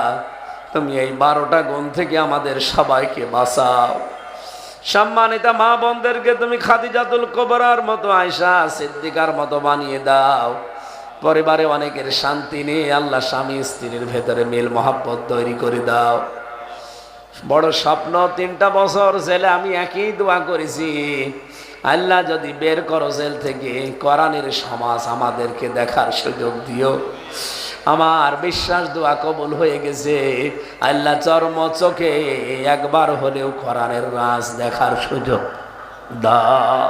তুমি এই 12টা গুণ থেকে আমাদের সবাইকে বাঁচাও। সম্মানিতা মা বোনদেরকে তুমি খাদিজাতুল কুবরার মতো, আয়েশা সিদ্দিকার মতো বানিয়ে দাও। পরিবারে অনেকের শান্তি নেই, আল্লাহ স্বামী স্ত্রীর ভেতরে মিল মহব্বত তৈরি করে দাও। বড় স্বপ্ন, 3টা বছর জেলে আমি একই দোয়া করেছি, আল্লাহ যদি বের করো জেল থেকে, কোরআনের সমাজ আমাদেরকে দেখার সুযোগ দিও। আমার বিশ্বাস দোয়া কবুল হয়ে গেছে। আল্লাহ চর্ম চোখে একবার হলেও কোরআনের রাজ দেখার সুযোগ দাও।